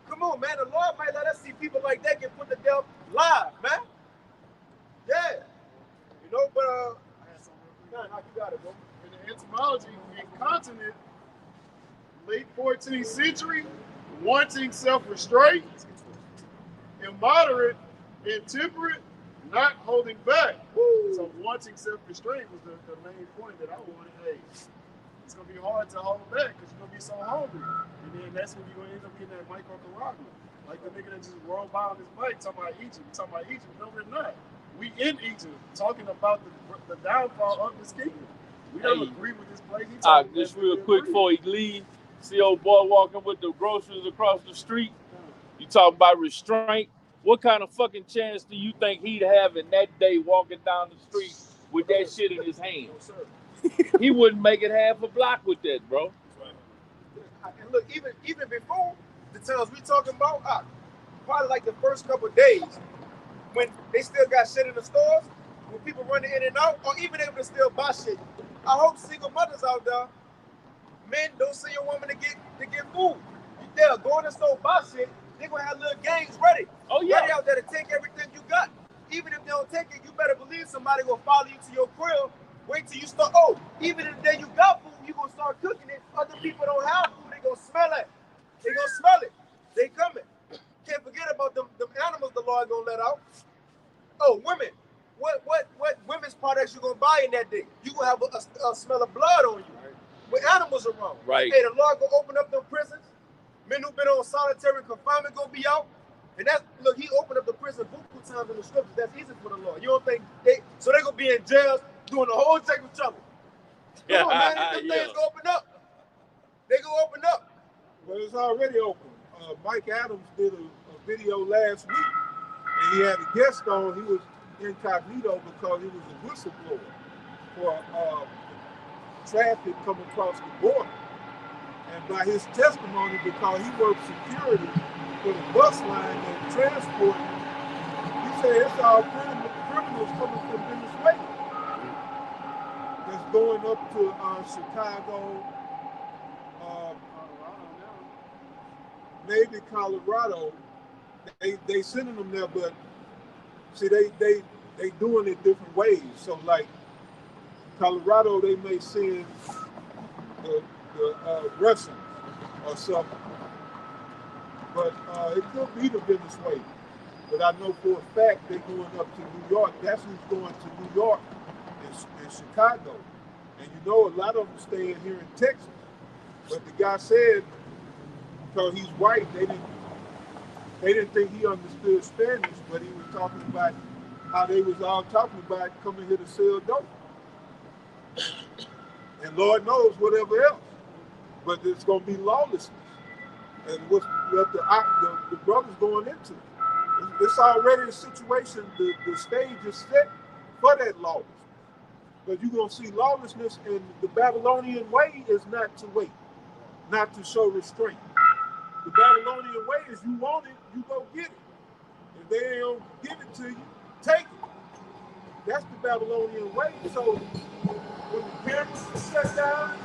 Come on, man. The Lord might let us see people like that get put to death live, man. Yeah. You know, but nah, you got it, bro. In the etymology, incontinent, late 14th century, wanting self-restraint, immoderate, intemperate, not holding back. Woo. So wanting self-restraint was the main point that I wanted. Hey, it's gonna be hard to hold back because you're gonna be so hungry, and then that's when you're gonna end up getting that microcaragma, like the nigga that just rolled by on his bike talking about Egypt. We're talking about Egypt. No, we're not. We in Egypt talking about the downfall of this kingdom. We don't agree with this place. Just real quick before he leave, see old boy walking with the groceries across the street. You talk about restraint. What kind of fucking chance do you think he'd have in that day walking down the street with that shit in his hand? He wouldn't make it half a block with that, bro. And look, even before the times we talking about, probably like the first couple of days, when they still got shit in the stores, when people running in and out, or even able to still buy shit. I hope single mothers out there, men, don't send your woman to get food. They'll go in the store, buy shit. They're gonna have little gangs ready. Oh yeah, ready out there to take everything you got. Even if they don't take it, you better believe somebody gonna follow you to your crib. Wait till you start. Oh, even if the day you got food, you gonna start cooking it. Other people don't have food, they gonna smell it. They gonna smell it. They coming. Can't forget about them animals the Lord gonna let out. Oh, women. What women's products you gonna buy in that day? You gonna have a smell of blood on you. With animals around. Right. Hey, the Lord gonna open up them prisons. Men who've been on solitary confinement gonna be out. And that's, look, he opened up the prison buku times in the scriptures. That's easy for the Lord. You don't think they gonna be in jail doing the whole check of trouble. Come on, man, them things gonna open up. They gonna open up. Well, it's already open. Mike Adams did a video last week, and he had a guest on. He was incognito because he was a whistleblower for traffic coming across the border. And by his testimony, because he worked security for the bus line and transport, he said it's all criminals coming from Venezuela that's going up to Chicago, maybe Colorado. They sending them there, but see they doing it different ways. So like Colorado, they may send the Russians or something, but it could be the Venezuela. But I know for a fact they're going up to New York. That's who's going to New York and Chicago. And you know, a lot of them staying here in Texas. But the guy said, because he's white, they didn't think he understood Spanish, but he was talking about how they was all talking about coming here to sell dope. And Lord knows whatever else. But it's going to be lawlessness. And what the brother's going into. It's already a situation, the stage is set for that lawlessness. But you're going to see lawlessness, and the Babylonian way is not to wait, not to show restraint. The Babylonian way is you want it, you go get it. If they don't give it to you, take it. That's the Babylonian way. So when the cameras are shut down,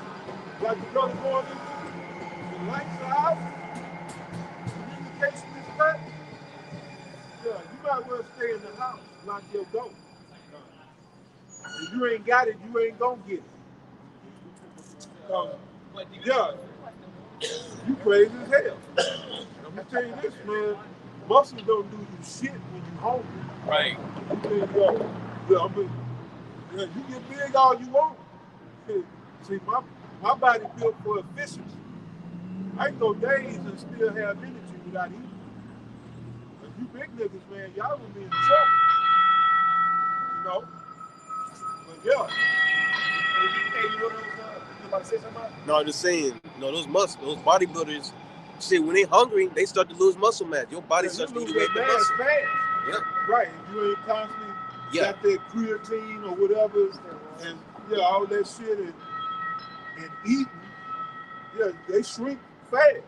like the brother going into, the lights are out, communication is cut, yeah, you might as well stay in the house, lock your door. If you ain't got it, you ain't gonna get it. Yeah, you crazy as hell. I'm gonna tell you this, man. Muscle don't do you shit when you hungry. Right. You think, yeah, you get big all you want. See, my body built for efficiency. I can go days and still have energy without eating. But you big niggas, man, y'all will be in trouble. You know? But yeah. Hey, you know those, you about to say something about? No, I'm just saying, those bodybuilders, shit, when they hungry, they start to lose muscle mass. Your body starts to eat away the muscle. Fast. Yeah. Right. If you ain't constantly got that creatine or whatever, and all that shit and eating, they shrink fast.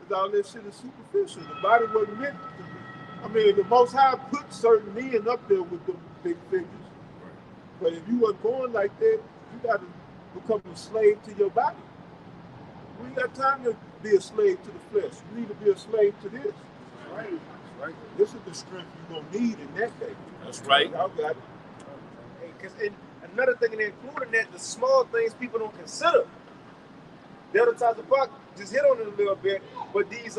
Because all that shit is superficial. The body wasn't meant to be. I mean, the Most High put certain men up there with the big figures. But if you weren't born like that, you got to become a slave to your body. We ain't got time to be a slave to the flesh. You need to be a slave to this. Right. This is the strength you're going to need in that day. That's right. Y'all got it. Hey, and another thing in including that, the small things people don't consider. The other times the Buck just hit on it a little bit, but these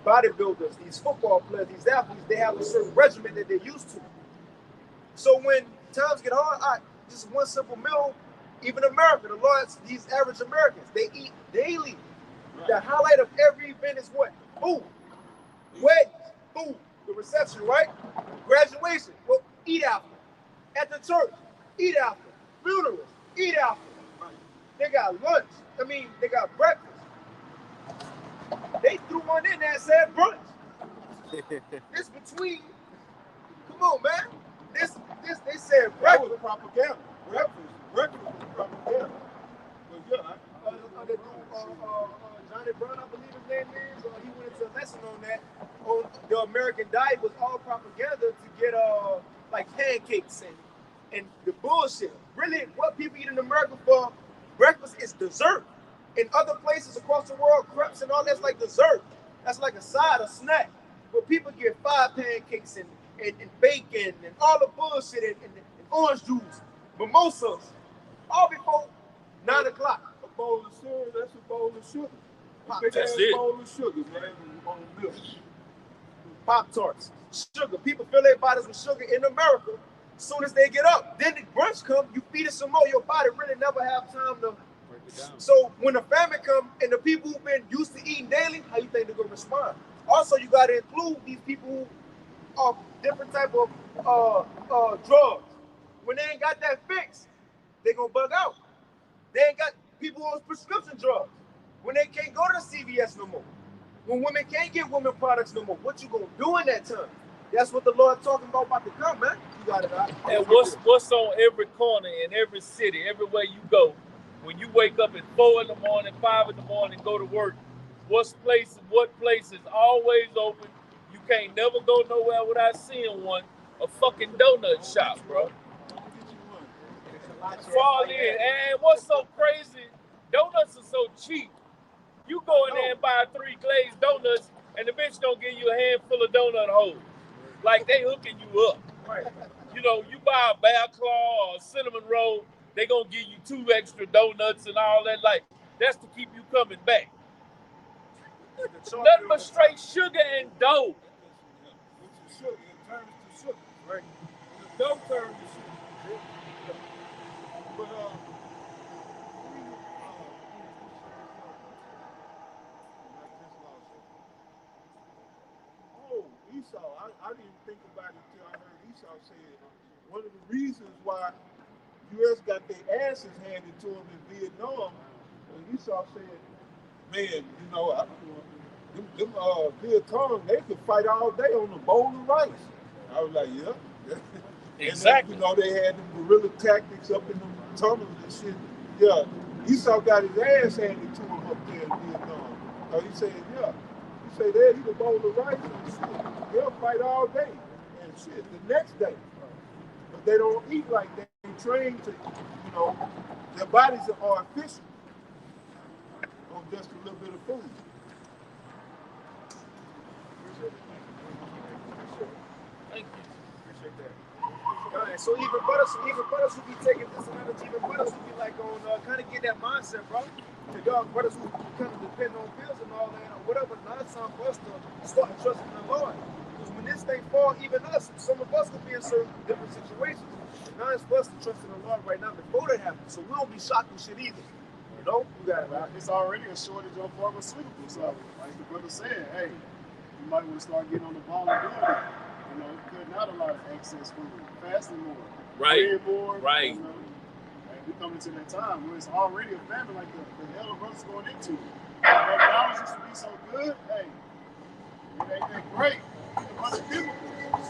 bodybuilders, these football players, these athletes, they have a certain regimen that they're used to. So when times get hard, just one simple meal, even America, these average Americans, they eat daily. Right. The highlight of every event is what? Food. Weddings, food. The reception, right? Graduation, well, eat after. At the church, eat after. Funerals, eat after. Right. They got lunch. They got breakfast. They threw one in there and said brunch. This between, come on, man. This they said breakfast. That was propaganda. Breakfast was propaganda. But yeah, Johnny Brown, I believe his name is, he went into a lesson on that. On the American diet was all propaganda to get like pancakes and the bullshit. Really, what people eat in America for breakfast is dessert. In other places across the world, crepes and all that's like dessert. That's like a side, a snack. But people get 5 pancakes and bacon and all the bullshit and orange juice, mimosas, all before 9 o'clock. A bowl of sugar, that's a bowl of sugar. That's it. Bowl of sugar, man, on milk. Pop-Tarts, sugar. People fill their bodies with sugar in America. As soon as they get up, then the brunch comes, you feed it some more. Your body really never have time to. So when the famine comes and the people who've been used to eating daily, how you think they're gonna respond? Also, you got to include these people who are different type of drugs. When they ain't got that fix, they gonna bug out. They ain't got people on prescription drugs. When they can't go to CVS no more. When women can't get women products no more, what you gonna do in that time? That's what the Lord talking about to come, man. You got it out. And what's on every corner in every city, everywhere you go, when you wake up at 4 in the morning, 5 in the morning, go to work, what place is always open? You can't never go nowhere without seeing one. A fucking donut shop, bro. Fall in. And what's so crazy, donuts are so cheap. You go in there and buy 3 glazed donuts, and the bitch don't give you a handful of donut holes. Like they hooking you up. Right. You know, you buy a bear claw or a cinnamon roll, they gonna give you 2 extra donuts and all that. Like, that's to keep you coming back. Nothing but straight sugar and dough. It's sugar. It turns to sugar, right? The dough turns to sugar. But Esau, I didn't think about it until I heard Esau say it. One of the reasons why U.S. got their asses handed to them in Vietnam, and Esau said, man, you know, them Viet Cong, they could fight all day on a bowl of rice. I was like, yeah. Exactly. And then, you know, they had the guerrilla tactics up in the tunnels and shit. Yeah, Esau got his ass handed to him up there in Vietnam. So he said, yeah. He said, they'll eat a bowl of rice and shit. They'll fight all day and shit the next day. But they don't eat like that. They train to, you know, their bodies are efficient on just a little bit of food. Thank you. Appreciate that. All right, so even brothers who be taking this analogy, even brothers who be like on kind of get that mindset, bro. to y'all brothers who kind of depend on bills and all that or whatever, now it's time for us to start trusting the Lord. Because when this thing fall, even us, some of us could be in certain different situations. And now it's for us to trust in the Lord right now before that happens. So we don't be shocked with shit either. You know? You got it, right? It's already a shortage of pharmaceuticals. So, like the brother said, hey, you might want to start getting on the ball and doing that. You know, cutting out a lot of excess food, fasting more, praying more. Right. You know? And we coming to that time where it's already a famine like the elder brothers going into. McDonald's used to be so good, hey, it ain't that great. It's a bunch of chemicals.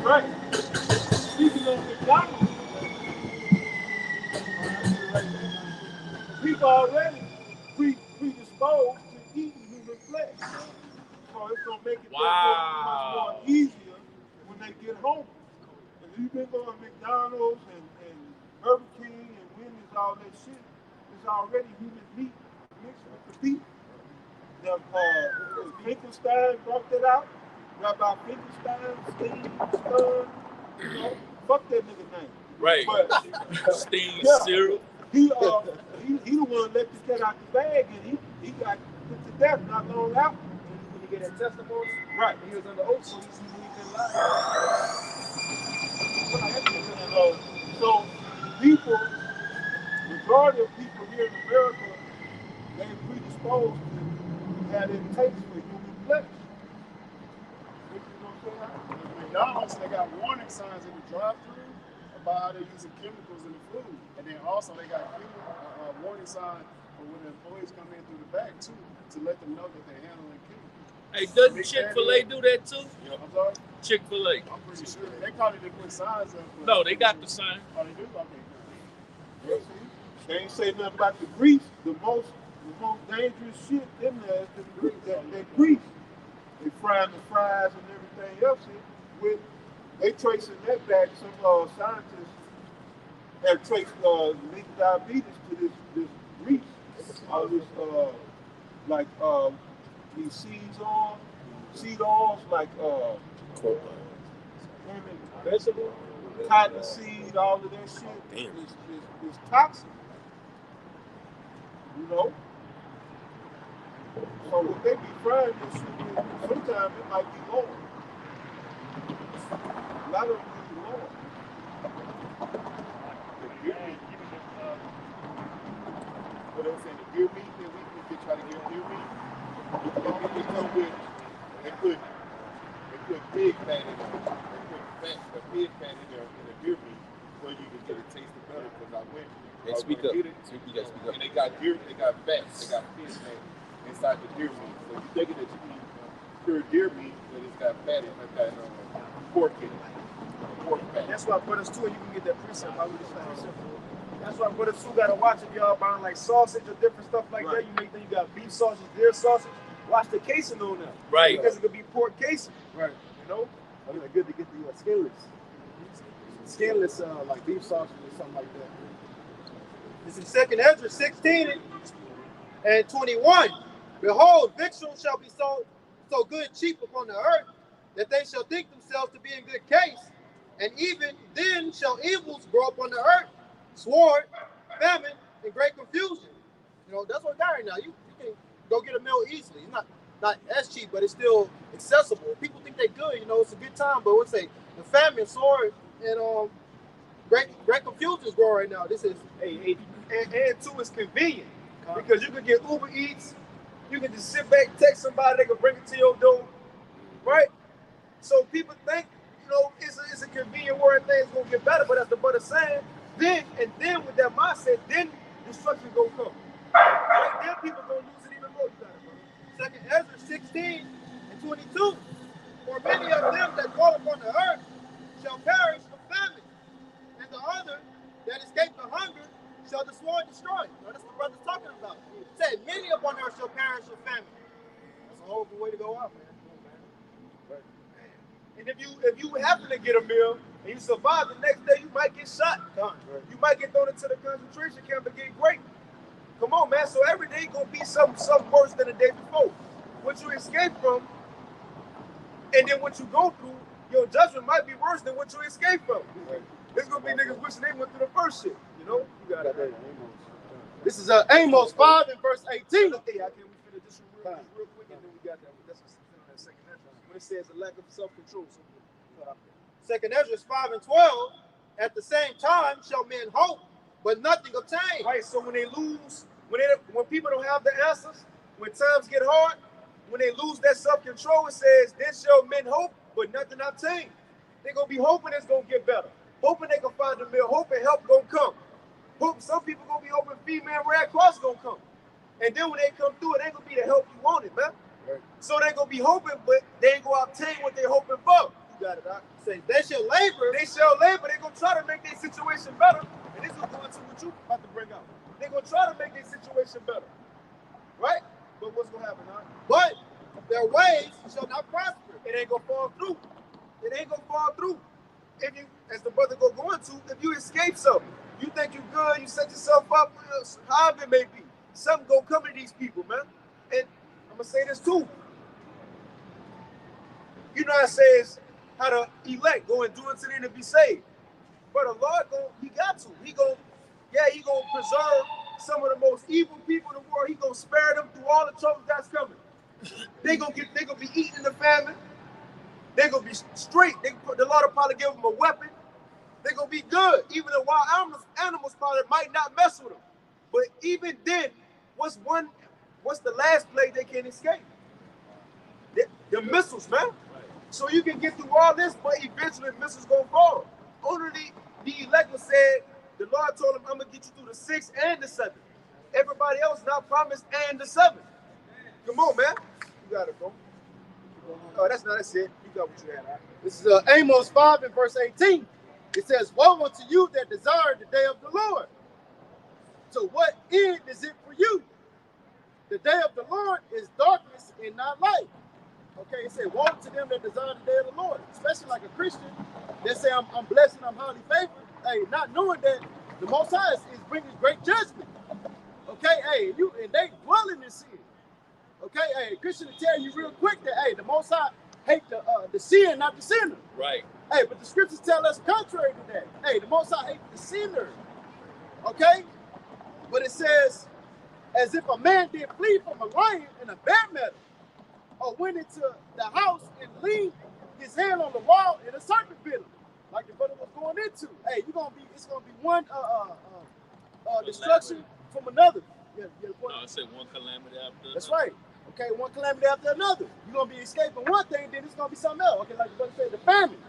Right. Speaking of McDonald's, people already predisposed to eating human flesh. So it's gonna make it that much more easier when they get home. If you've been going to McDonald's and Burger King and Wendy's, all that shit, it's already human meat mixed with the beef. The Finkelstein brought that out. Rabbi Finkelstein, Steve Stern, you know, fuck that nigga name. Right. But Steve yeah, Cyril. he the one let the cat out the bag, and he got put to death not long after. When you get that testimony, Right. he was under oath, so he's been lying. So people, majority of people here in America, they predisposed to have a taste for human flesh. What you gonna say, Al? McDonald's, they got warning signs in the drive-thru about how they're using chemicals in the food. And then also they got warning sign for when the employees come in through the back too, to let them know that they're handling chemicals. Hey, doesn't Chick-fil-A do that too? I'm sorry? Chick-fil-A. I'm pretty sure. They probably didn't put signs up. No, they got the sign. Oh, they do? Okay. Well, see, they ain't say nothing about the grease. The most dangerous shit in there is the grease. That grease. They frying the fries and everything else with. They tracing that back. Some scientists have traced linked diabetes to this grease. All this these seed oils like vegetable, cotton seed, all of that shit is toxic. You know? So if they be frying this shit, sometimes it might be lower. A lot of them be lower. What they were saying, the deer meat that we could try to get deer meat. They come with, they put pig fat in there. They put pig fat in there in the deer meat so you can get a taste of better. Because I went, Hey, speak up. get it, You gotta speak up. and they got fat, they got pig fat inside the deer meat. So you thinking that you eat pure deer meat, but it's got fat in it, got pork in it. Pork fat. That's why brothers too, you can get that precept. I would just say that's why brothers too gotta watch if y'all buying like sausage or different stuff like that. You may think you got beef sausage, deer sausage. Watch the casing on that. Right. Because it could be pork casing. Right. You know? It's good to get the skinless like beef sausage or something like that. This is 2nd Ezra 16 and 21. Behold, victuals shall be sold so good cheap upon the earth that they shall think themselves to be in good case. And even then shall evils grow up on the earth, sword, famine, and great confusion. You know, that's what we got right now. You can go get a meal easily. It's not as cheap, but it's still accessible. People think they're good, you know, it's a good time, but what's say the famine, sword, and great confusion is growing right now. This is And two, it's convenient. Because you can get Uber Eats, you can just sit back, text somebody, they can bring it to your door. Right? So people think, you know, it's a convenient word, things gonna get better, but as the brother saying, then with that mindset, then destruction gonna come. Right? Then people gonna lose it even more. You got it, brother. 2nd Ezra 16 and 22. For many of them that dwell upon the earth shall perish of famine, and the other that escape the hunger shall the sword destroy. Now, that's what the brother's talking about. He said, many upon earth shall perish of famine. That's a horrible way to go out, man. And if you happen to get a meal and you survive, the next day you might get shot. You might get thrown into the concentration camp and get raped. Come on, man. So every day gonna be something worse than the day before. What you escape from, and then what you go through, your judgment might be worse than what you escaped from. There's gonna be niggas wishing they went through the first shit. You know? You got it. This is Amos 5 and verse 18. Hey, I can't finish this one real quick, and then we got that. That's that second Ezra. When it says a lack of self-control. Second Ezra 5 and 12. At the same time shall men hope, but nothing obtain. Right. So when they lose, when people don't have the answers, when times get hard, when they lose that self-control, it says, then shall men hope, but nothing obtain. They're gonna be hoping it's gonna get better, hoping they can find the meal, hoping help gonna come. Hope some people gonna be hoping female Red Cross gonna come. And then when they come through, it ain't gonna be the help you wanted, man. Right. So they gonna be hoping, but they ain't gonna obtain what they're hoping for. You got it, Doc. Say they shall labor. They shall labor. They're gonna try to make their situation better. And this is going to what you about to bring out. They're gonna try to make their situation better. Right? But what's gonna happen, huh? But their ways shall not prosper. It ain't gonna fall through. It ain't gonna fall through. If you, as the brother go into, if you escape something, you think you good, you set yourself up, however it may be, something gonna come to these people, man. And I'm gonna say this too. You know, it says how to elect, go and do unto them to be saved. But the Lord, he got to. He gonna preserve some of the most evil people in the world. He gonna spare them through all the trouble that's coming. They gonna be eating in the famine. They gonna be straight. The Lord will probably give them a weapon. They gonna be good. Even the wild animals probably might not mess with them. But even then, what's the last plague they can't escape? The missiles, man. So you can get through all this, but eventually missiles gonna fall. Only the elect said, the Lord told him, I'm gonna get you through the 6th and the 7th. Everybody else not promised and the 7th. Come on, man. You got it, bro. Oh, that's it. You got what you had. Right? This is Amos 5 and verse 18. It says, woe unto you that desire the day of the Lord. So what end is it for you? The day of the Lord is darkness and not light. Okay, it said, woe to them that desire the day of the Lord. Especially like a Christian, they say, I'm blessed and I'm highly favored. Hey, not knowing that the Most High is bringing great judgment. Okay, hey, and they dwelling in sin. Okay, hey, Christian will tell you real quick that, hey, the Most High hate the sin, not the sinner. Right. Hey, but the scriptures tell us contrary to that. Hey, the Most High hate the sinner. Okay? But it says, as if a man did flee from a lion and a bear met him, or went into the house and leaned his hand on the wall and a serpent bit him, like the brother was going into. Hey, it's gonna be one destruction from another. No, I said one calamity after That's another. right. Okay, one calamity after another. You're gonna be escaping one thing, then it's gonna be something else. Okay, like the brother said, the famine.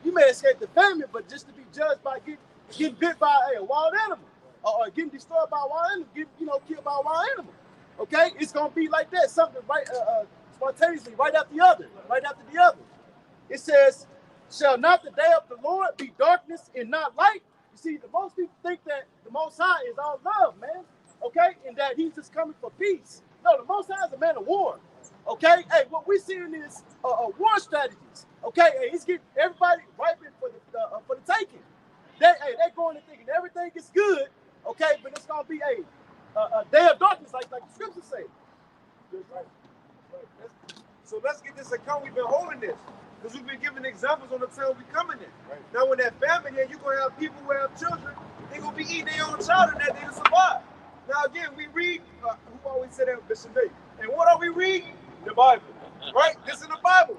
You may escape the famine, but just to be judged by getting bit by a wild animal, or getting destroyed by a wild animal, getting killed by a wild animal. Okay, it's gonna be like that. Something right spontaneously, right after the other. It says, shall not the day of the Lord be darkness and not light? You see, the most people think that the Most High is all love, man. Okay, and that he's just coming for peace. No, the Most High is a man of war. Okay, hey, what we're seeing is war strategies. Okay, hey, he's getting everybody ripened for the taking. They're going and thinking everything is good. Okay, but it's gonna be a day of darkness, like the scriptures say. Right. So let's get this account. We've been holding this because we've been giving examples on the time we coming in. Right. Now, when that famine here, you're gonna have people who have children. They're gonna be eating their own child and that they to survive. Now, again, we read. Who always said that, Bishop Day? And what are we reading? The Bible, right? This is the Bible.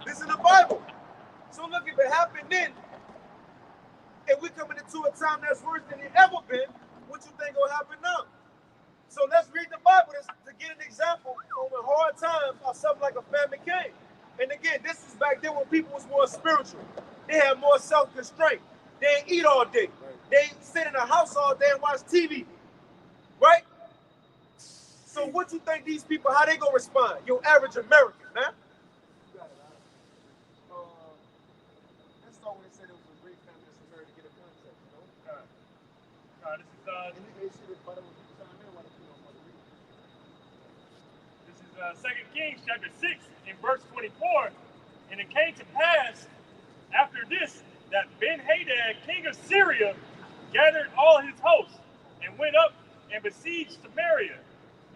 This is the Bible. So look, if it happened then, and we're coming into a time that's worse than it ever been, what you think gonna happen now? So let's read the Bible to get an example on when hard times or something like a famine came. And again, this is back then when people was more spiritual. They had more self-constraint. They ain't eat all day. Right. They ain't sit in a house all day and watch TV. Right? So what you think these people, how they gonna respond? Your average American, man. You got it, right? That's not when they said it was a great family that's married to get a concept, you know? This is 2 Kings chapter 6 in verse 24. And it came to pass after this that Ben-Hadad, king of Syria, gathered all his hosts and went up and besieged Samaria.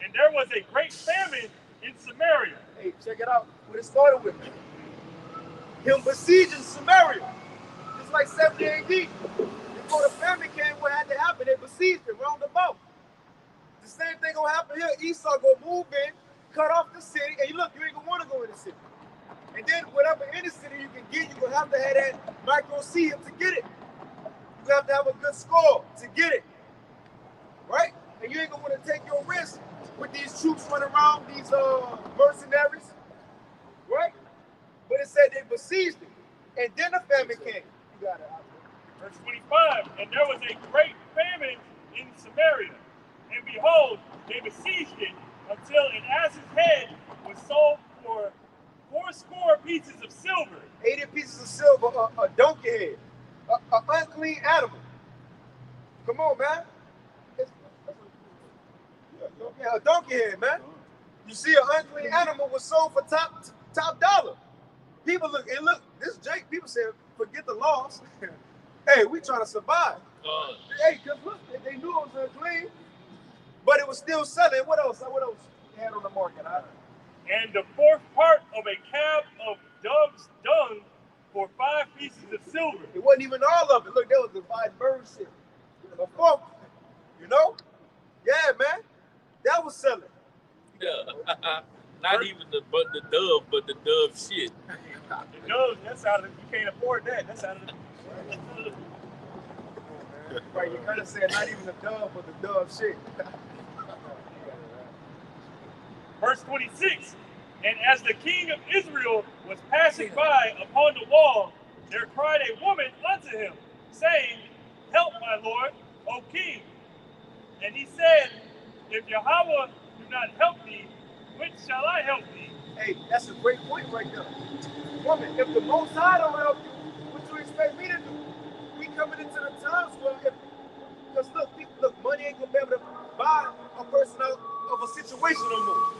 And there was a great famine in Samaria. Hey, check it out. What it started with. Him besieging Samaria. Just like 70 AD. Before the famine came, what had to happen? They besieged him round about. same thing gonna happen here. Esau gonna move in, cut off the city, and look, you ain't gonna want to go in the city. And then whatever inner city you can get, you're gonna have to have that micro C to get it. You have to have a good score to get it. Right? And you ain't gonna want to take your risk with these troops running around, these mercenaries. Right? But it said they besieged it. And then the famine came. You got it. Verse 25, and there was a great famine in Samaria. And behold, they besieged it until an ass's head was sold for 80 pieces of silver. 80 pieces of silver, a donkey head, an unclean animal. Come on, man. A donkey head, man. You see, an unclean animal was sold for top dollar. People look, this Jake, people say, forget the loss. Hey, we trying to survive. Hey, because look, they knew it was unclean, but it was still selling. What else? What else they had on the market? And the fourth part of a cab of dove's dung for 5 pieces of silver. It wasn't even all of it. Look, there was the 5 bird shit. The fourth, you know? Yeah, man. That was selling. Yeah. Not even the dove, but the dove shit. The dove, that's out of you can't afford that. That's out of the right, you kind of said not even the dove, but the dove shit. Verse 26, and as the king of Israel was passing by upon the wall, there cried a woman unto him, saying, Help, my lord, O king. And he said, If Yahweh do not help thee, which shall I help thee? Hey, that's a great point right there. Woman, if the Most High don't help you, what you expect me to do? We coming into the times where, because look, money ain't gonna be able to buy a person out of a situation no more.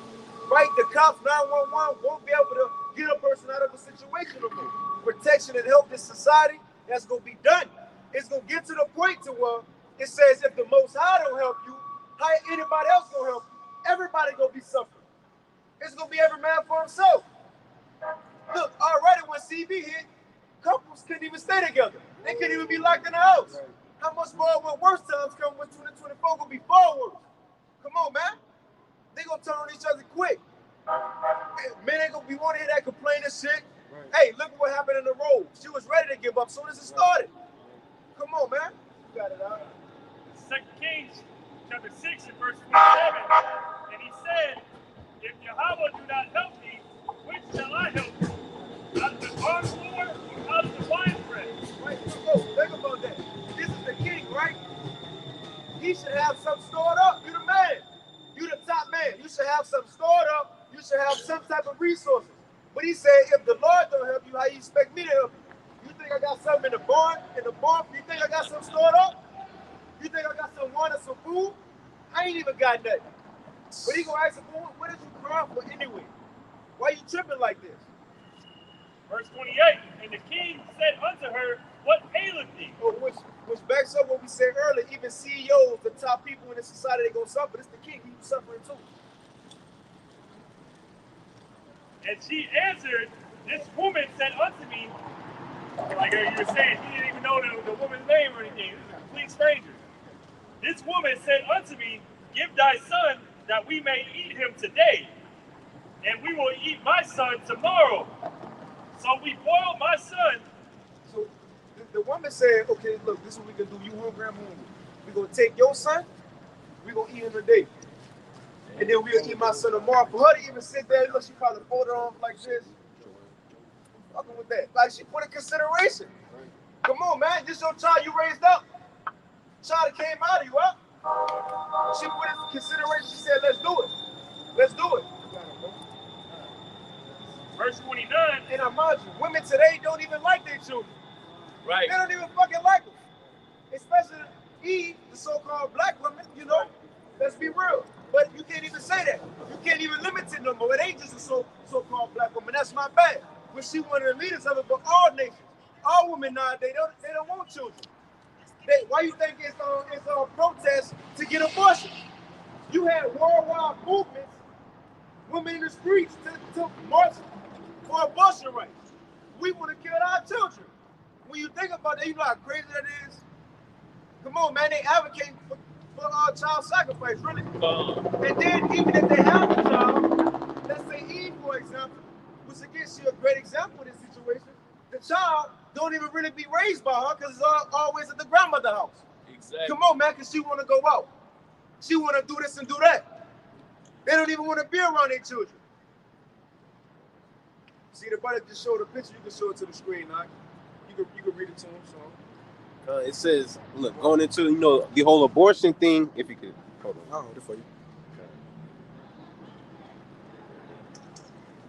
Right? The cops, 911, won't be able to get a person out of a situation no more. Protection and help in society, that's gonna be done. It's gonna get to the point to where it says if the Most High don't help you, how anybody else gonna help you? Everybody gonna be suffering. It's gonna be every man for himself. Look, already when CB hit, couples couldn't even stay together. They couldn't even be locked in the house. How much more when worse times come when 2024 gonna be far worse? Come on, man. They gonna turn on each other quick. Men ain't gonna be wanting to hear that complaining shit. Right. Hey, look at what happened in the road. She was ready to give up as soon as it started. Come on, man. You got it out. 2 Kings chapter 6 and verse 27. And he said, If Yahweh do not help thee, which shall I help thee? Out of the barn floor or out of the wine press? Right, so think about that. This is the king, right? He should have something stored up. You the man. You the top man. You should have something stored up. You should have some type of resources. But he said, if the Lord don't help you, how you expect me to help you? You think I got something in the barn? You think I got something stored up? You think I got some water, some food? I ain't even got nothing. But he gonna ask him, what did you cry for anyway? Why you tripping like this? Verse 28, and the king said unto her, What aileth thee? Oh, which backs up what we said earlier. Even CEOs, the top people in the society, they gonna suffer. This the king, he was suffering too. And she answered, This woman said unto me, like you were saying, he didn't even know the woman's name or anything. This is a complete stranger. This woman said unto me, Give thy son that we may eat him today, and we will eat my son tomorrow. So we boiled my son. So the woman said, okay, look, this is what we can do. You hungry, I'm hungry. We're going to take your son, we're going to eat him today. And then we'll eat my son tomorrow. For her to even sit there, look, she probably fold it on like this. Fucking with that. Like, she put in consideration. Come on, man. This your child you raised up. Child that came out of you, huh? She put in consideration. She said, let's do it. Let's do it. Verse 29. And I mind you, women today don't even like their children. Right. They don't even fucking like them. Especially Eve, the so-called black woman, you know. Let's be real. But you can't even say that. You can't even limit it no more. It ain't just a so-called black woman. That's my bad. But she one of the leaders of it, but all nations. All women nowadays, they don't want children. Why you think it's on protest to get abortion? You had worldwide movements, women in the streets to march for abortion rights. We want to kill our children. When you think about that, you know how crazy that is? Come on, man, they advocate child sacrifice, really. And then even if they have a child, let's say Eve, for example, which again she a great example in this situation. The child don't even really be raised by her because it's always at the grandmother's house. Exactly. Come on, man, because she want to go out. She want to do this and do that. They don't even want to be around their children. See, the brother just showed a picture. You can show it to the screen, now. You can read it to him. So It says, look, going into the whole abortion thing. If you could hold on, I'll hold it for you.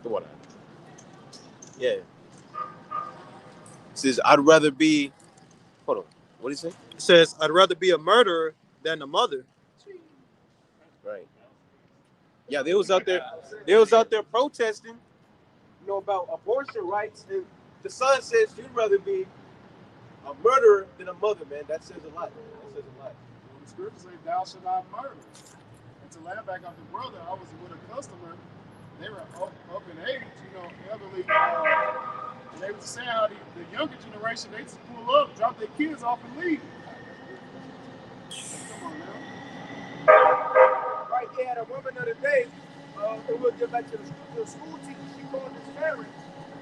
The water. Yeah. It says, I'd rather be. Hold on. What did he say? It says, I'd rather be a murderer than a mother. Right. Yeah, they was out there. They was out there protesting, about abortion rights. And the son says you'd rather be a murderer than a mother, man. That says a lot. That says a lot. The scriptures say, "Thou shalt not murder." And to land back off the brother, I was with a customer. They were up in age, elderly. And they were saying how the younger generation, they just pull up, drop their kids off, and leave. Come on now. Right, they had a woman the other day. We'll get back to the school teacher. She called his parents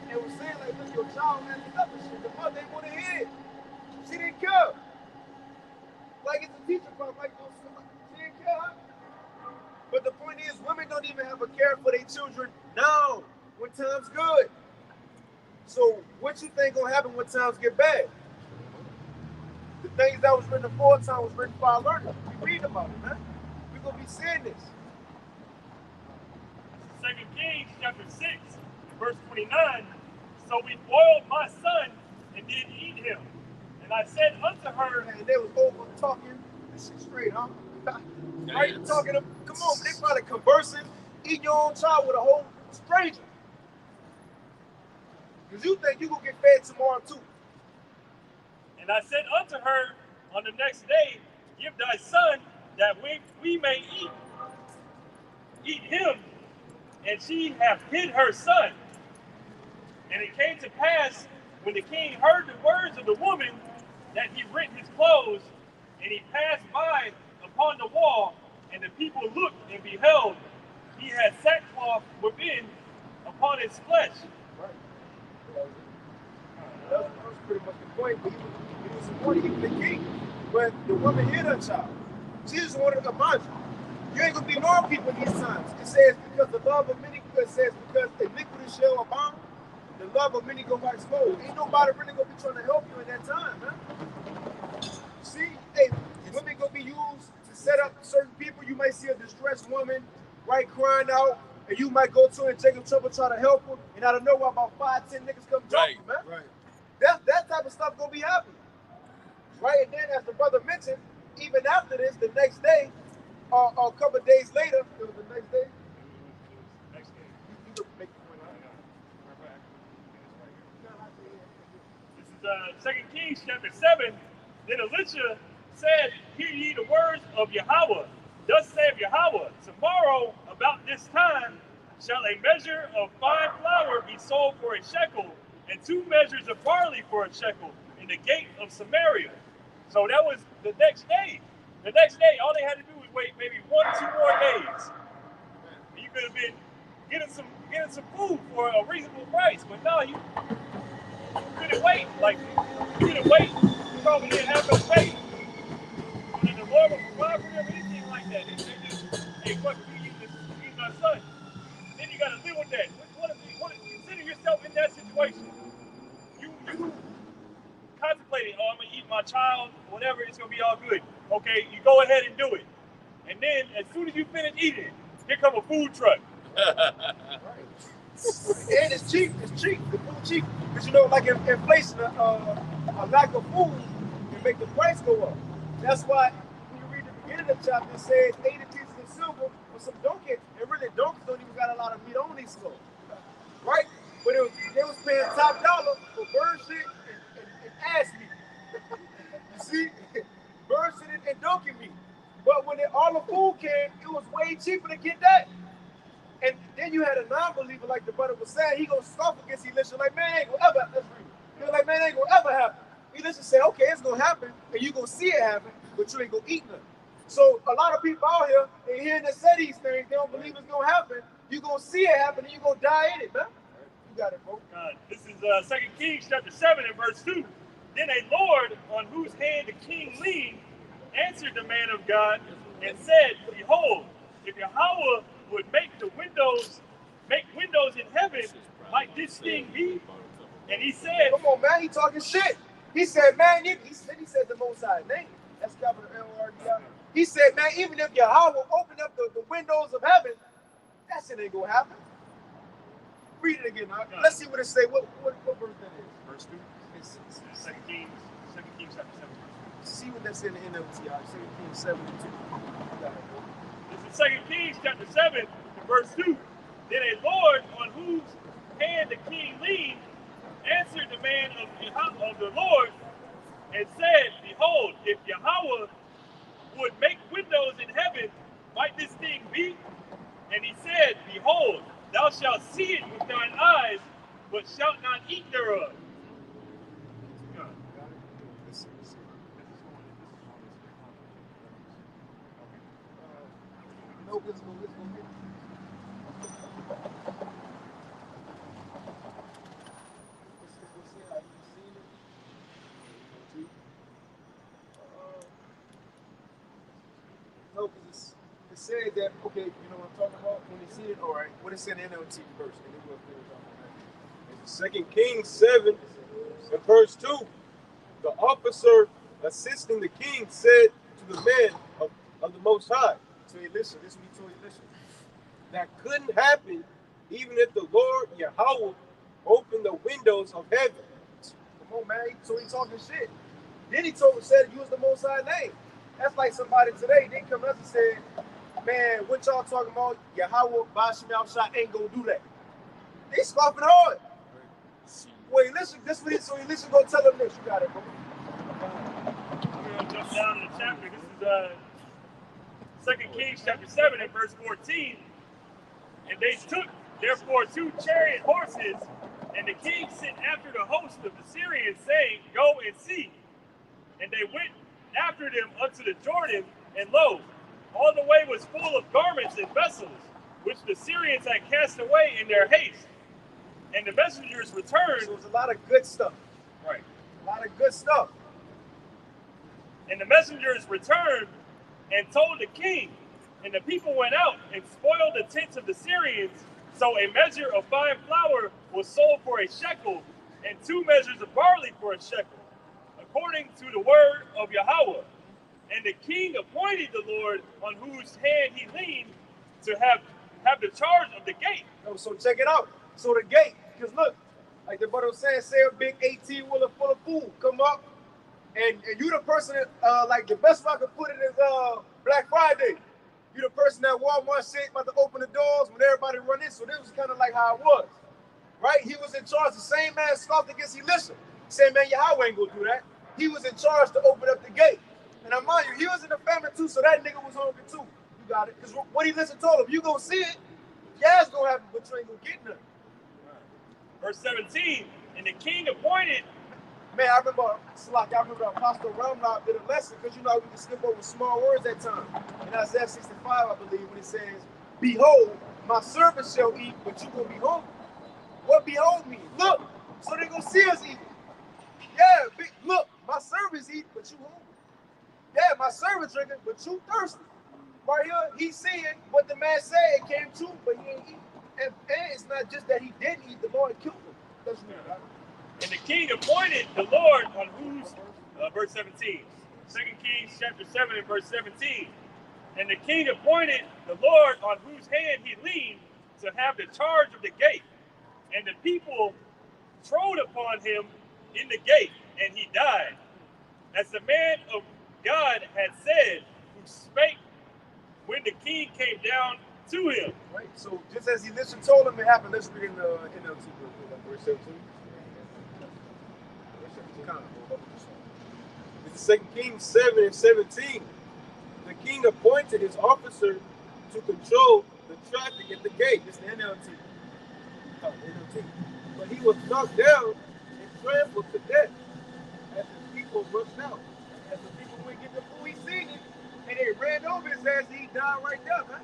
and was saying, like, look, your child messed up and shit. The mother didn't want to hear it. She didn't care. Like, it's a teacher problem. Like, she didn't care. But the point is, women don't even have a care for their children now when times good. So what you think gonna happen when times get bad? The things that was written aforetime was written for our learning. We read about it, man. We're gonna be seeing this. 2 Kings chapter 6, verse 29. So we boiled my son and did eat him. And I said unto her, And they was over talking this shit straight, huh? Right? Talking to, come on, they probably conversing, eating your own child with a whole stranger. Because you think you gonna get fed tomorrow too. and I said unto her on the next day, give thy son that we may eat him. And she hath hid her son. And it came to pass, when the king heard the words of the woman, that he rent his clothes, and he passed by upon the wall, and the people looked and beheld, he had sackcloth within upon his flesh. Right. That was pretty much the point. But he was supporting even the king. But the woman hid her child. She just wanted to mind you. You ain't gonna be normal people these times. It says because the love of many, it says because iniquity shall abound, the love of many gonna explode. Ain't nobody really gonna be trying to help you in that time, man. See, hey, women gonna be used to set up certain people. You might see a distressed woman, right, crying out, and you might go to her and take her trouble, try to help her, and out of nowhere about 5, 10 niggas come jump her, man. Right. That type of stuff gonna be happening. Right? And then as the brother mentioned, even after this, the next day, or a couple of days later, it was the next day. Next day. You can make the point. This is 2 Kings chapter 7. Then Elisha said, hear ye the words of Yahweh. Thus saith Yahweh, tomorrow about this time shall a measure of fine flour be sold for a shekel, and 2 measures of barley for a shekel in the gate of Samaria. So that was the next day. The next day, all they had to do was wait maybe 1 or 2 more days. And you could have been getting some food for a reasonable price. But no, you couldn't wait. Like, you couldn't wait. You probably didn't have no faith. And the Lord would provide for them, anything like that. They just, hey, what, you use my son. Then you got to live with that. Consider yourself in that situation. You contemplating, oh, I'm going to eat my child, whatever, it's going to be all good. Okay, you go ahead and do it. And then, as soon as you finish eating, here come a food truck. Right. And it's cheap. It's cheap. The food cheap. Because like inflation, a lack of food can make the price go up. That's why when you read the beginning of the chapter, it says 80 pieces of silver for some donkeys. And really, donkeys don't even got a lot of meat on these clothes. Right? But they was paying top dollar for bird shit and ass meat. You see? Bird shit and donkey meat. But when all the food came, it was way cheaper to get that. And then you had a non-believer, like the brother was saying, he gonna scoff against Elisha, like, man, ain't gonna ever, let's read it. He was like, man, ain't gonna ever happen. Elisha said, okay, it's gonna happen, and you gonna see it happen, but you ain't gonna eat nothing. So a lot of people out here, they hearing us say these things, they don't believe it's gonna happen. You're gonna see it happen and you're gonna die in it, man. You got it, bro. This is 2 Kings chapter 7 and verse 2. Then a Lord on whose hand the king leaned answered the man of God and said, Behold, if Yahweh would make windows in heaven, might this thing be? And he said, Come on, man, he talking shit. He said, man, he said the Most High name. That's capital L-O-R-D-I. He said, man, even if Yahweh opened up the windows of heaven, that shit ain't gonna happen. Read it again. Let's see what it say. What verse that is? Verse 2. It's 2 Kings chapter 7. See what that's in the NLT. 2 Kings 7 and 2. This is 2 Kings chapter 7 and verse 2. Then a Lord on whose hand the king leaned answered the man of the Lord and said, Behold, if Yahweh would make windows in heaven, might this thing be? And he said, Behold, thou shalt see it with thine eyes, but shalt not eat thereof. No, let's go get it. No, because it said that, okay, you know what I'm talking about? When you see it, all right, what it said in the NLT verse, and it will finish off on that. 2 Kings 7 and verse 2. The officer assisting the king said to the man of the Most High, So you listen, this is what he told you, listen. that couldn't happen even if the Lord Yahweh opened the windows of heaven. Come on, man. So he talking shit. Then he said use the Most High name. That's like somebody today, they come up and said, man, what y'all talking about? Yahweh Bashim Al-Shah ain't gonna do that. They scoffing hard. Wait, listen, this what he, so he listen, go tell them this. You got it, bro. I'm going to jump down to the chapter. This is 2 Kings chapter 7 and verse 14. And they took, therefore, 2 chariot horses, and the king sent after the host of the Syrians, saying, Go and see. And they went after them unto the Jordan, and lo, all the way was full of garments and vessels, which the Syrians had cast away in their haste. And the messengers returned. So there's a lot of good stuff. Right. A lot of good stuff. And the messengers returned and told the king. And the people went out and spoiled the tents of the Syrians. So a measure of fine flour was sold for a shekel, and 2 measures of barley for a shekel, according to the word of Yahweh. And the king appointed the Lord on whose hand he leaned to have the charge of the gate. No, so check it out. So the gate, because look, like the brother was saying, say a big 18-wheeler full of food come up, and you the person that, like the best way I could put it is Black Friday. You the person that Walmart said about to open the doors when everybody run in. So this was kind of like how it was, right? He was in charge. The same man scoffed against Elisha. Same man, Yahweh ain't gonna do that. He was in charge to open up the gate. And I mind you, he was in the family too, so that nigga was hungry too. You got it. Because what Elisha told him, you gonna see it, yeah, it's gonna happen, but you ain't gonna get nothing. Verse 17, and the king appointed. Man, I remember Apostle Ramlock did a lesson, because you know we can skip over small words at times. In Isaiah 65, I believe, when it says, Behold, my servant shall eat, but you will be hungry. What behold mean? Look, so they gonna see us eat. Yeah, look, my servants eat, but you hungry. Yeah, my servants drinking, but you thirsty. Right here, he's seeing what the man said, it came true, but he ain't eat. And it's not just that he didn't eat, the Lord killed him. That's right. And the king appointed the Lord on whose, verse 17, 2 Kings chapter 7 and verse 17. And the king appointed the Lord on whose hand he leaned to have the charge of the gate. And the people trode upon him in the gate, and he died. As the man of God had said, who spake when the king came down to him. Right, so just as Elisha told him it happened, let's read in the NLT verse 17. It's 2 Kings 7 and 17. The king appointed his officer to control the traffic at the gate. It's the NLT. NLT. But he was knocked down and trampled to death as the people rushed out. As the people went get the food, he seen it, and they ran over his ass and he died right there, man.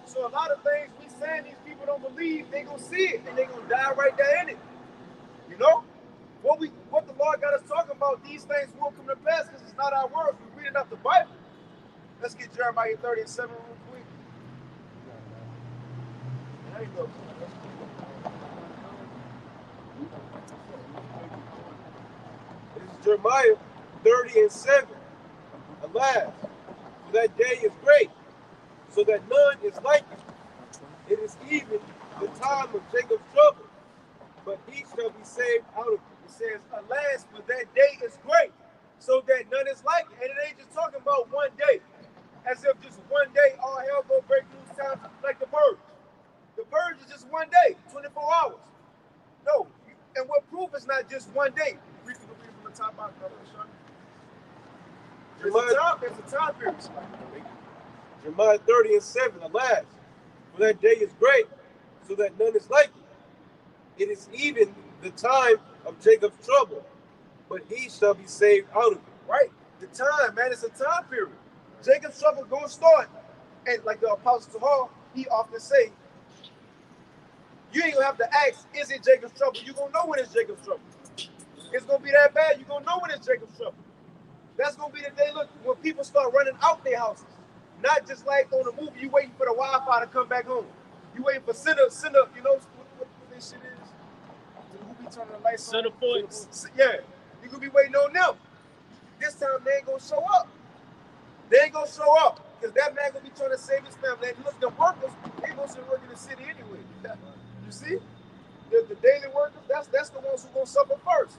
So a lot of things we saying these people don't believe, they gonna see it and they gonna die right there in it. You know? What the Lord got us talking about, these things won't come to pass because it's not our words. We're reading out the Bible. Let's get Jeremiah 30:7 real quick. There you go. This is Jeremiah 30:7. Alas, for that day is great, so that none is like it. It is even the time of Jacob's trouble, but he shall be saved out of it. It says, alas, for that day is great, so that none is like it. And it ain't just talking about one day, as if just one day all hell go break loose time like the purge. The purge is just one day, 24 hours. No, and what proof is not just one day. Read from the top out, brother. There's a time period. Jeremiah 30:7. Alas, for that day is great, so that none is like it. It is even the time of Jacob's trouble, but he shall be saved out of it. Right? The time, man, it's a time period. Jacob's trouble gonna start, and like the Apostle Paul, he often say, you ain't gonna have to ask, is it Jacob's trouble? You gonna know when it's Jacob's trouble. It's gonna be that bad, you gonna know when it's Jacob's trouble. That's gonna be the day, look, when people start running out their houses. Not just like on the movie, you waiting for the Wi-Fi to come back home. You waiting for center, you know what this shit is? Who be turning the lights Center on? points. Yeah, you gonna be waiting on them. This time they ain't gonna show up. They ain't gonna show up because that man gonna be trying to save his family. And look, the workers, they gonna still work in the city anyway. You see, the daily workers, that's the ones who gonna suffer first.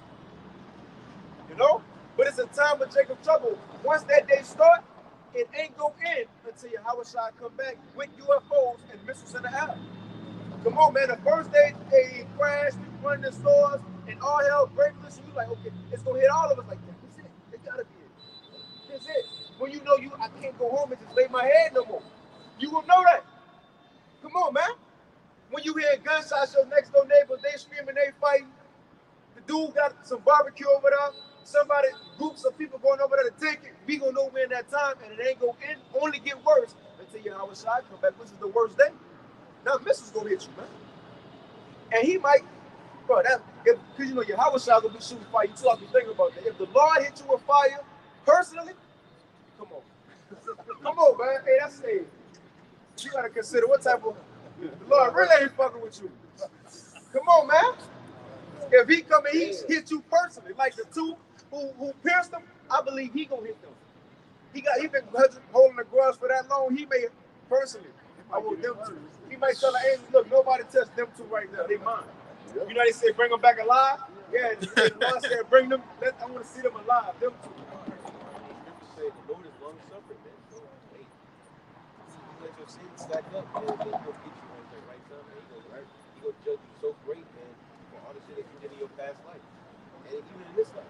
You know, but it's a time of Jacob's trouble. Once that day start, it ain't gonna end until Yahweh Shai come back with UFOs and missiles in the air. Come on, man. The first day they crashed, people running the stores, and all hell break loose. You like, okay, it's gonna hit all of us like that. That's it. It gotta be it. That's it. When you know I can't go home and just lay my head no more. You will know that. Come on, man. When you hear gunshots, your next door neighbors, they screaming, they fighting. The dude got some barbecue over there. Somebody, groups of people going over there to take it. We gonna know when that time, and it ain't gonna only get worse until Yahweh Shai come back, which is the worst day. Now missiles gonna hit you, man. And he might, bro, because you know Yahweh Shai gonna be shooting fire. You too have to think about that. If the Lord hit you with fire, personally, come on. Come on, man. Hey, that's it. You gotta consider what type of the Lord really ain't fucking with you. Come on, man. If he come and he hit you personally, like the two who pierced him, I believe he gonna hit them. He been holding the grudge for that long. He may personally, I want them to. He might tell the angels, look, nobody touch them two right now. They mine. You know they say bring them back alive? Yeah, the Lord said bring them. I want to see them alive. Them two. The Lord is long suffering, man. So hey, you let your sins stack up, man, then he'll get you on the right time, man. He gonna judge you so great, man, for all the shit that you did in your past life. And even in this life.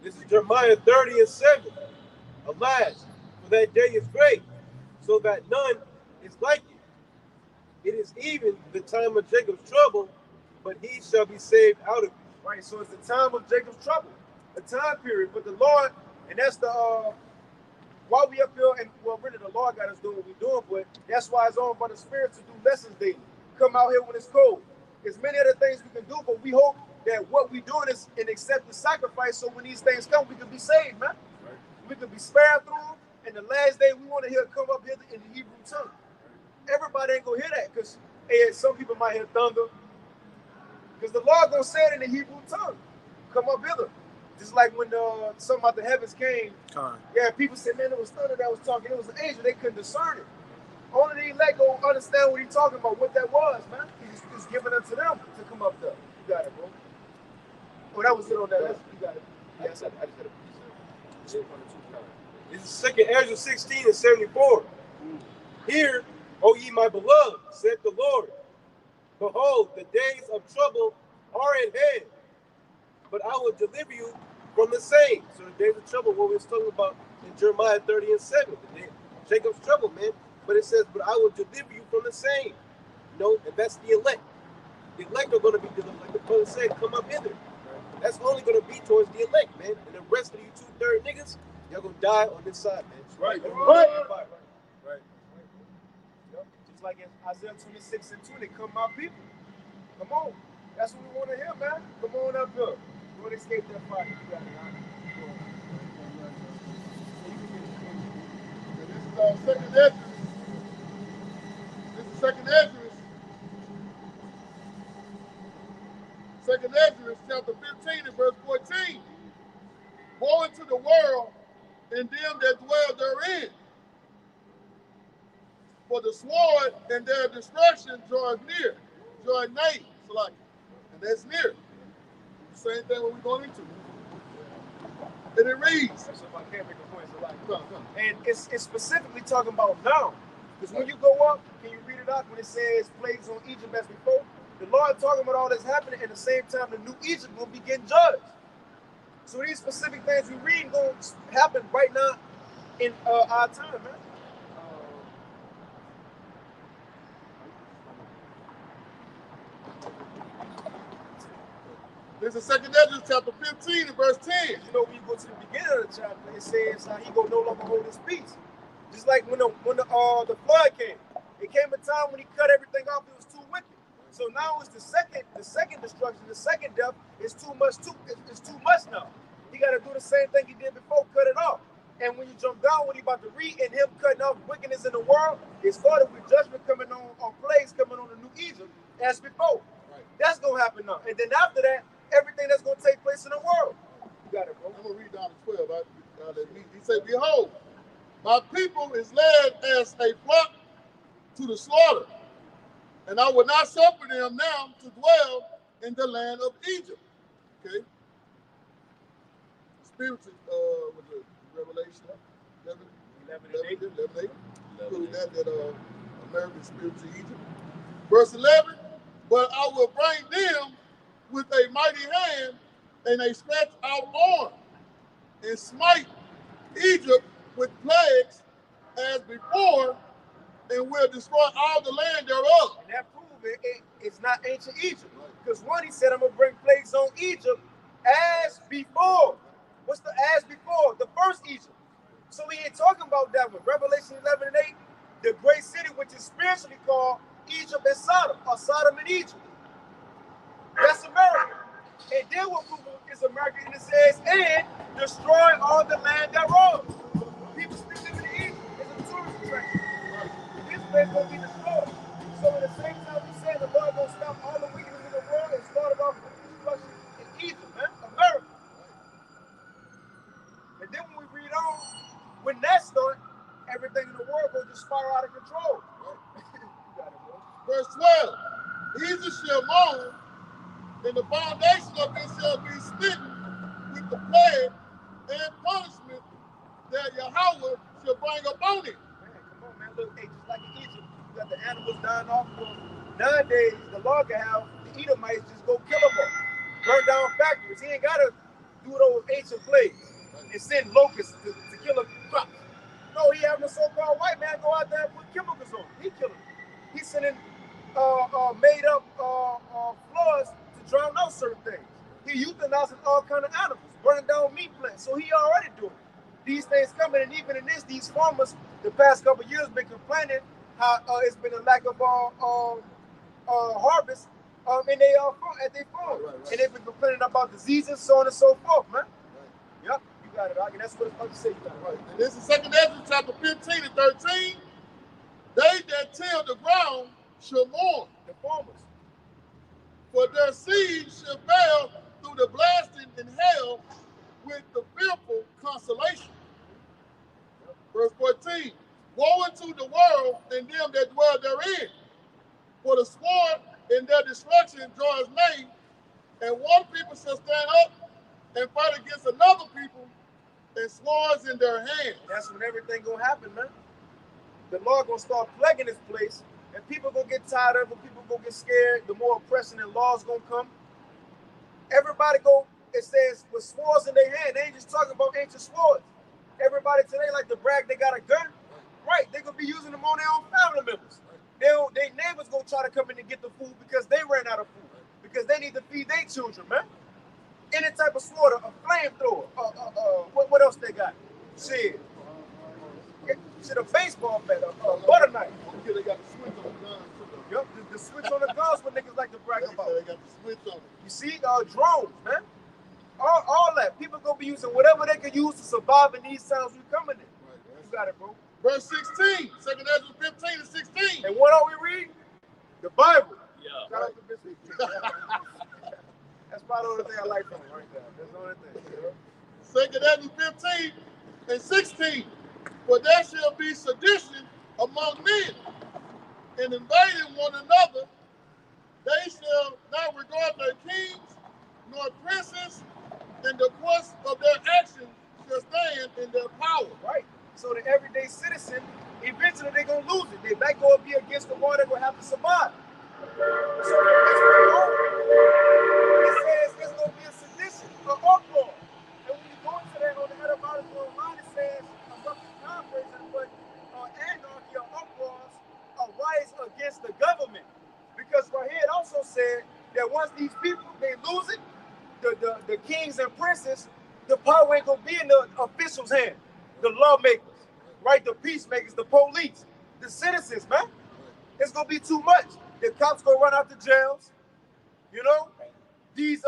This is Jeremiah 30:7. Alas, for that day is great, so that none is like it. It is even the time of Jacob's trouble, but he shall be saved out of it. Right, so it's the time of Jacob's trouble, the time period. But the Lord, and that's the why we up here, and well, really the Lord got us doing what we're doing, but that's why it's on by the Spirit to do lessons daily. Come out here when it's cold. There's many other things we can do, but we hope that what we're doing is an accepted sacrifice, so when these things come, we can be saved, man. Right. We can be spared through them, and the last day we want to hear come up here in the Hebrew tongue. Everybody ain't gonna hear that, because some people might hear thunder, because the Lord gonna say it in the Hebrew tongue. Come up hither. Just like when something about the heavens came. Yeah, people said, man, it was thunder that was talking. It was an angel. They couldn't discern it. Only the elect go understand what he's talking about, what that was, man. He's giving it to them to come up there. You got it, bro. Oh, that was it on that list. You got it. Yeah, I just had a piece of it. This is 2 Ezra 16:74. Hear, O ye my beloved, said the Lord. Behold, the days of trouble are at hand, but I will deliver you from the same. So the days of trouble, what we was talking about in Jeremiah 30:7, Jacob's trouble, man. but it says, but I will deliver you from the same. And that's the elect. The elect are going to be delivered. Like the brother said, come up hither. That's only going to be towards the elect, man. And the rest of you 2/3 niggas, y'all going to die on this side, man. Right. Right. Yep. Just like in Isaiah 26:2, come my people. Come on. That's what we want to hear, man. Come on up here. You want to escape that fire. You got it. This is Second Ezra. This is Second Ezra. Second Ezra, chapter 15 and verse 14. Woe unto the world and them that dwell therein. For the sword and their destruction draws near. Draw nigh. So like, and that's near. Same thing what we're going into. And it reads. So if I can't make a point, so like, and it's specifically talking about now. Because when you go up, can you read it out when it says plagues on Egypt as before? The Lord talking about all this happening, at the same time the new Egypt will be getting judged. So these specific things we read going to happen right now in our time, man. This is Second Ezra chapter 15 and verse 10. You know, when you go to the beginning of the chapter, it says how he gonna no longer hold his peace. Just like when the flood came. It came a time when he cut everything off, it was too wicked. So now it's the second destruction, the second death is too much it's too much now. He gotta do the same thing he did before, cut it off. And when you jump down, what he about to read, and him cutting off wickedness in the world, it started with judgment coming on plagues coming on the new Egypt as before. Right. That's gonna happen now. And then after that, everything that's gonna take place in the world. You got it, bro. I'm gonna read down to 12. He said, behold, my people is led as a flock to the slaughter, and I will not suffer them now to dwell in the land of Egypt. Okay. Spiritual, with the Revelation 11:8. That American spiritual Egypt. Verse 11. But I will bring them with a mighty hand and a stretched out arm, and smite Egypt with plagues as before, and will destroy all the land thereof. And that proves it's not ancient Egypt. Because one, he said, I'm going to bring plagues on Egypt as before. What's the as before? The first Egypt. So we ain't talking about that one. Revelation 11 and 8, the great city, which is spiritually called Egypt and Sodom, or Sodom and Egypt. That's America. And then what is America? And it says, and destroy all the land thereof. People still living in Egypt. It's a tourist attraction. This place going to be destroyed. So at the same time, we say the Lord going to stop all the wickedness in the world and started off with destruction in Egypt, man, America. And then when we read on, when that starts, everything in the world will just spiral out of control. Verse 12, Egypt shall moan, and the foundation of it shall be smitten with the plague and punishment that Yahweh shall bring upon it. Man, come on, man. Look, hey, just like in Egypt, you got the animals dying off. Nowadays, the Lord can have the Edomites just go kill them all. Burn down factories. He ain't got to do those ancient plagues and send locusts to kill a crop. No, he having a so-called white man go out there and put chemicals on. He killing them. He's sending made up floods to drown out certain things. He euthanizing all kind of animals, burning down meat plants. So he already doing these things coming, and even in this, these farmers the past couple of years been complaining how it's been a lack of harvest in at their farm, and they've been complaining about diseases, so on and so forth, man. Yep, you got it, Doc, and that's what it's about to say. You got it, right. And this is 2 Ezra chapter 15 and 13. They that till the ground shall mourn, the farmers, for their seed shall fail through the blasting in hell with the fearful consolation. Verse 14. Woe unto the world and them that dwell therein, for the sword in their destruction draws nigh, and one people shall stand up and fight against another people, and swords in their hands. That's when everything gonna happen, man. The Lord gonna start plaguing this place, and people gonna get tired of it. People gonna get scared. The more oppression and laws gonna come. Everybody go. It says with swords in their hand. They ain't just talking about ancient swords. Everybody today like to brag they got a gun. Right, they're gonna be using them on their own family members. Their neighbors gonna try to come in and get the food because they ran out of food. Because they need to feed their children, man. Any type of slaughter, a flamethrower, what else they got? Shit, a baseball bat, a butter knife. Okay, they got the switch on the guns too, though. Yup, the switch on the guns, what niggas like to brag They about. say they got the switch on it. You see, drones, man. All that. People gonna be using whatever they can use to survive in these times we coming in. Right, You got it, bro. Verse 16, 2 Ezra 15 and 16. And what are we reading? The Bible. Yeah. Shout out to Bishop. That's probably the only thing I like from him right there. That's the only thing. 2 Ezra 15 and 16. For there shall be sedition among men, and invading one another. They shall not regard their kings nor princes, and the course of their actions shall stand in their power. Right? So the everyday citizen, eventually they're going to lose it. Their back going to be against the wall. They're going to have to survive. So it says there's going to be a sedition, an uproar. And when you go into that on the etymological line, it says, I'm paraphrasing, but anarchy or uproars arise against the government. Because right here it also said that once these people, they lose it, the kings and princes, the power ain't going to be in the officials' hand. The lawmakers, right? The peacemakers, the police, the citizens, man. It's gonna be too much. The cops gonna run out the jails. You know, these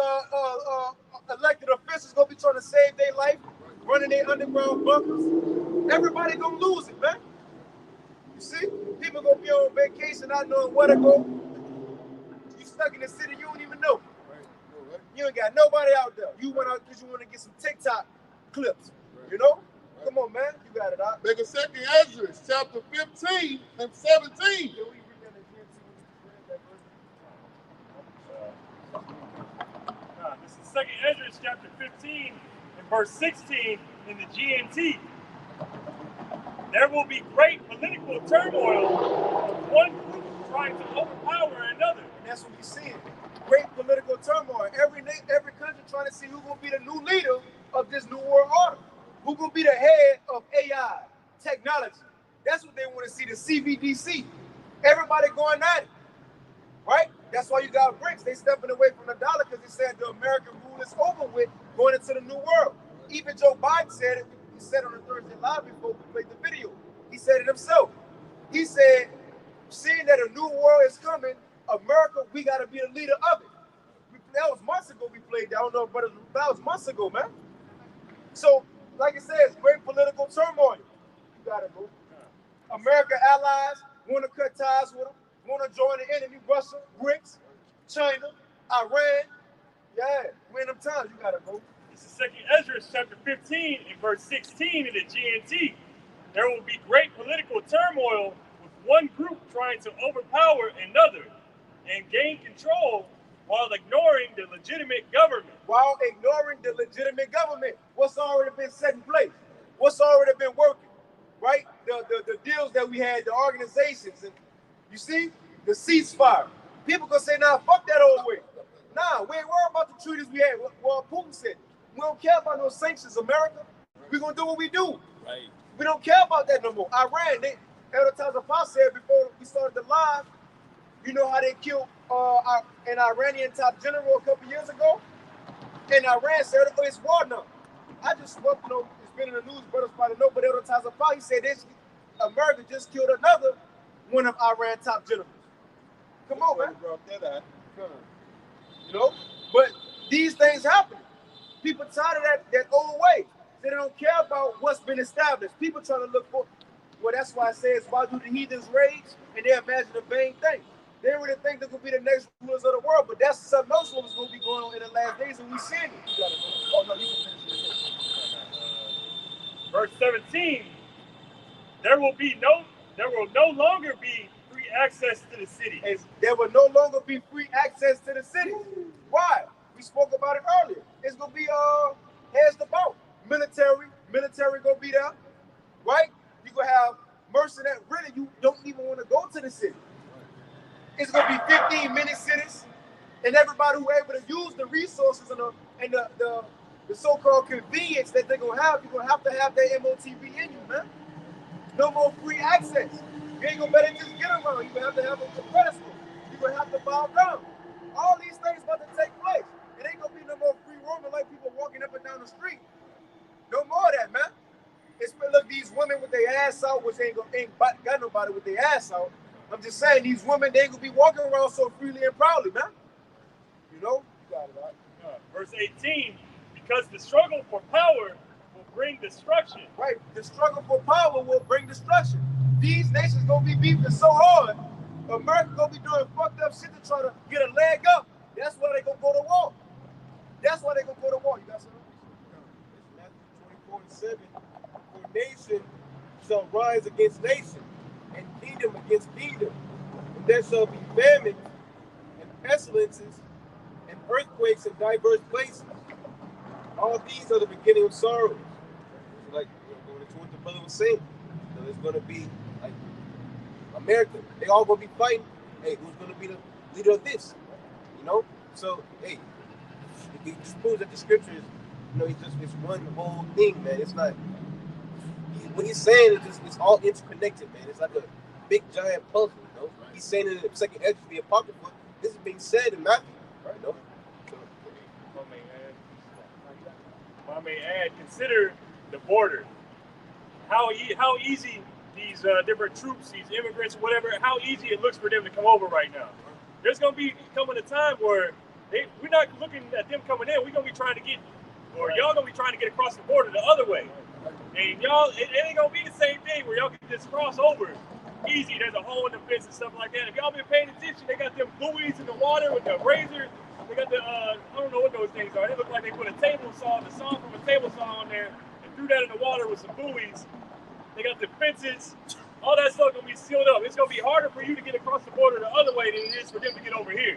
elected officials gonna be trying to save their life, running their underground bunkers. Everybody gonna lose it, man. You see, people gonna be on vacation, not knowing where to go. You stuck in the city, you don't even know. You ain't got nobody out there. You went out because you want to get some TikTok clips. You know. Come on, man. You got it out. Make a 2 Ezra, chapter 15 and 17. This is 2 Ezra chapter 15 and verse 16 in the GNT. There will be great political turmoil of one group trying to overpower another. And that's what we're seeing. Great political turmoil. Every country trying to see who's going to be the new leader of this new world order. Who's going to be the head of AI, technology? That's what they want to see, the CBDC. Everybody going at it, right? That's why you got BRICS. They stepping away from the dollar because they said the American rule is over with going into the new world. Even Joe Biden said it. He said it on the Thursday Live before we played the video. He said it himself. He said, seeing that a new world is coming, America, we got to be the leader of it. That was months ago we played that. I don't know, but that was months ago, man. So, like it says, great political turmoil. You got it, bro. America allies want to cut ties with them, want to join the enemy, Russia, BRICS, China, Iran. Yeah, we in them times. You got it, bro. This is 2 Ezra chapter 15 and verse 16 in the GNT. There will be great political turmoil with one group trying to overpower another and gain control while ignoring the legitimate government. While ignoring the legitimate government, what's already been set in place, what's already been working, right? The deals that we had, the organizations, and you see, the ceasefire. People gonna say, nah, fuck that old way. Nah, we ain't worried about the treaties we had. Well, Putin said, we don't care about no sanctions, America. We're gonna do what we do. Right. We don't care about that no more. Iran, Elder Tazapah said before we started the live, you know how they killed an Iranian top general a couple years ago? And Iran said, oh, it's war now. I just, well, you know, it's been in the news, brothers probably know, but Elder Tazapah, he said this, America just killed another one of Iran top generals. Come on, man. You know? But these things happen. People tired of that old way. They don't care about what's been established. People trying to look for, well, that's why it says, why do the heathens rage? And they imagine a vain thing. They really think they're going to be the next rulers of the world, but that's something else what's going to be going on in the last days, and we seeing it. You gotta know. Oh, no, you can finish it. Verse 17, there will no longer be free access to the city. And there will no longer be free access to the city. Why? We spoke about it earlier. It's going to be heads to boat. Military going to be there, right? You're going to have mercenaries. Really, you don't even want to go to the city. It's going to be 15-minute cities, and everybody who able to use the resources and the so-called convenience that they're going to have, you're going to have that MOTB in you, man. No more free access. You ain't gonna better just get around. You gonna have to have a pedestal. You gonna have to bow down. All these things about to take place. It ain't gonna be no more free roaming like people walking up and down the street. No more of that, man. It's look, these women with their ass out, which ain't got nobody with their ass out. I'm just saying, these women, they ain't gonna be walking around so freely and proudly, man. You know? You got it, right? Verse 18, because the struggle for power will bring destruction. Right. The struggle for power will bring destruction. These nations gonna be beefing so hard. America gonna be doing fucked up shit to try to get a leg up. That's why they gonna go to war. That's why they gonna go to war. You got something? Matthew 24:7. For nation shall rise against nation, and kingdom against kingdom. And there shall be famine and pestilences and earthquakes in diverse places. All these are the beginning of sorrows. So like going into what the brother was saying, there's going to be like America. They all going to be fighting. Hey, who's going to be the leader of this? You know. So hey, it just proves that the scriptures, it's one whole thing, man. It's not. What he's saying is it's all interconnected, man. It's like a big giant puzzle, you know. He's saying in the second Ezra, the Apocrypha, this is being said in Matthew, right? You know? I may add, consider the border. How easy these different troops, these immigrants, whatever, how easy it looks for them to come over right now. There's going to be coming a time where we're not looking at them coming in. We're going to be trying to get, or y'all going to be trying to get across the border the other way. And y'all, it ain't going to be the same thing where y'all can just cross over easy. There's a hole in the fence and stuff like that. If y'all been paying attention, they got them buoys in the water with the razors. They got the, I don't know what those things are. They look like they put a table saw, the saw from a table saw on there, and threw that in the water with some buoys. They got the fences. All that stuff going to be sealed up. It's going to be harder for you to get across the border the other way than it is for them to get over here.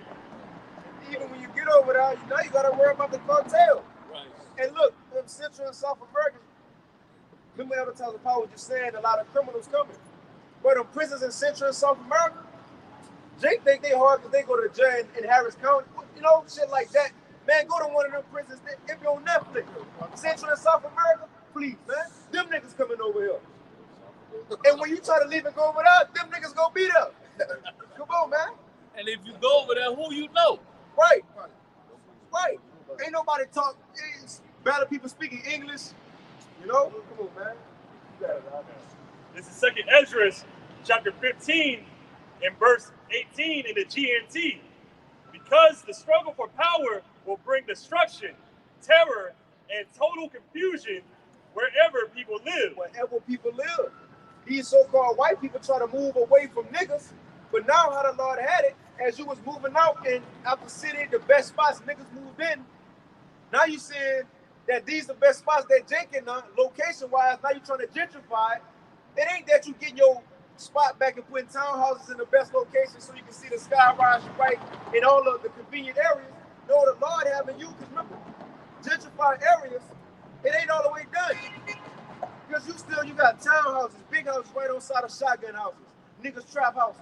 Even when you get over there, you got to worry about the cartel. Right. And look, in Central and South America, remember the times of power was just saying a lot of criminals coming. But in prisons in Central and South America, Jake think they hard because they go to jail in Harris County, shit like that. Man, go to one of them prisons. If you're on Netflix, Central and South America, please, man. Them niggas coming over here. And when you try to leave and go over there, them niggas gonna be there. Come on, man. And if you go over there, who you know? Right. Ain't nobody talk. Better people speaking English. Come on, man. You got it, man. This is Second Ezra, chapter 15, and verse 18 in the GNT. Because the struggle for power will bring destruction, terror, and total confusion wherever people live. Wherever people live. These so-called white people try to move away from niggas, but now how the Lord had it, as you was moving out the city, the best spots niggas moved in, now you saying that these the best spots that Jake in location-wise, now you trying to gentrify it. It ain't that you getting your spot back and putting townhouses in the best location so you can see the sky rise right in all of the convenient areas. No, the Lord having you, because remember, gentrified areas, it ain't all the way done. Because you got townhouses, big houses right on side of shotgun houses, niggas trap houses.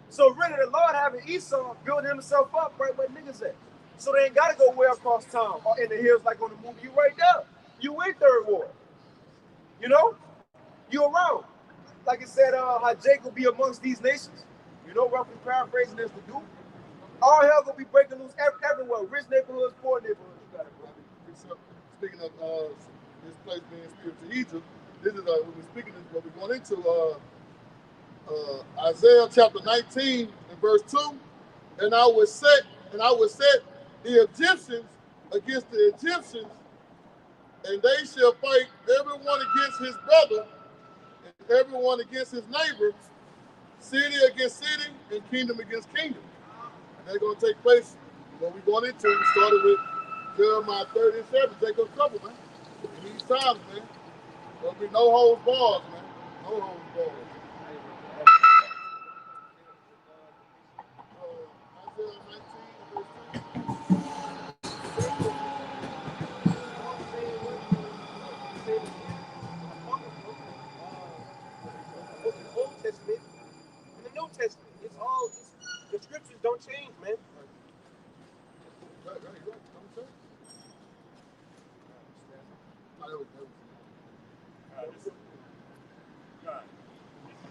So really the Lord having Esau building himself up right where niggas at. So they ain't gotta go way across town or in the hills like on the movie. You right there. You in third ward. You around. Like it said, how Jake will be amongst these nations. Roughly paraphrasing this to do. All hell gonna be breaking loose everywhere. Rich neighborhoods, poor neighborhoods. You got it, bro. Speaking of this place being still to Egypt, this is what we're going into Isaiah chapter 19 and verse 2. And I would set the Egyptians against the Egyptians, and they shall fight everyone against his brother, and everyone against his neighbor, city against city, and kingdom against kingdom. And they're going to take place. What we're going into, we started with Jeremiah 37, Jacob's trouble, man. In these times, man, there'll be no holds barred, man. No holds barred. Isaiah 19, verse The Old Testament and the New Testament. The scriptures don't change, man. Right.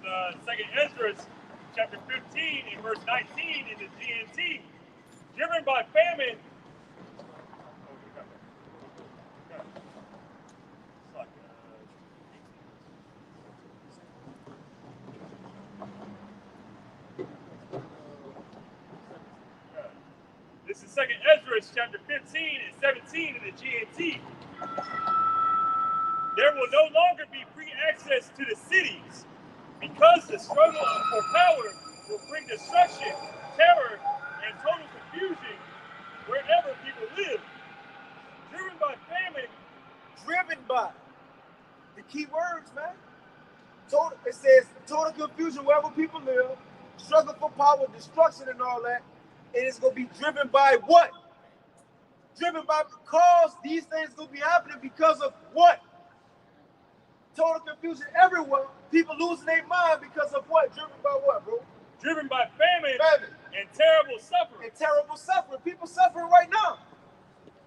Second Ezra, chapter 15, and verse 19 in the GNT. Driven by famine. This is Second Ezra, chapter 15 and 17 in the GNT. There will no longer be free access to the cities because the struggle for power will bring destruction, terror, and total confusion wherever people live. Driven by famine. Driven by. The key words, man. Total, it says total confusion wherever people live, struggle for power, destruction, and all that. And it's going to be driven by what? Driven by, because these things going to be happening because of what? Total confusion everywhere. People losing their mind because of what? Driven by what, bro? Driven by famine and terrible suffering. And terrible suffering. People suffering right now.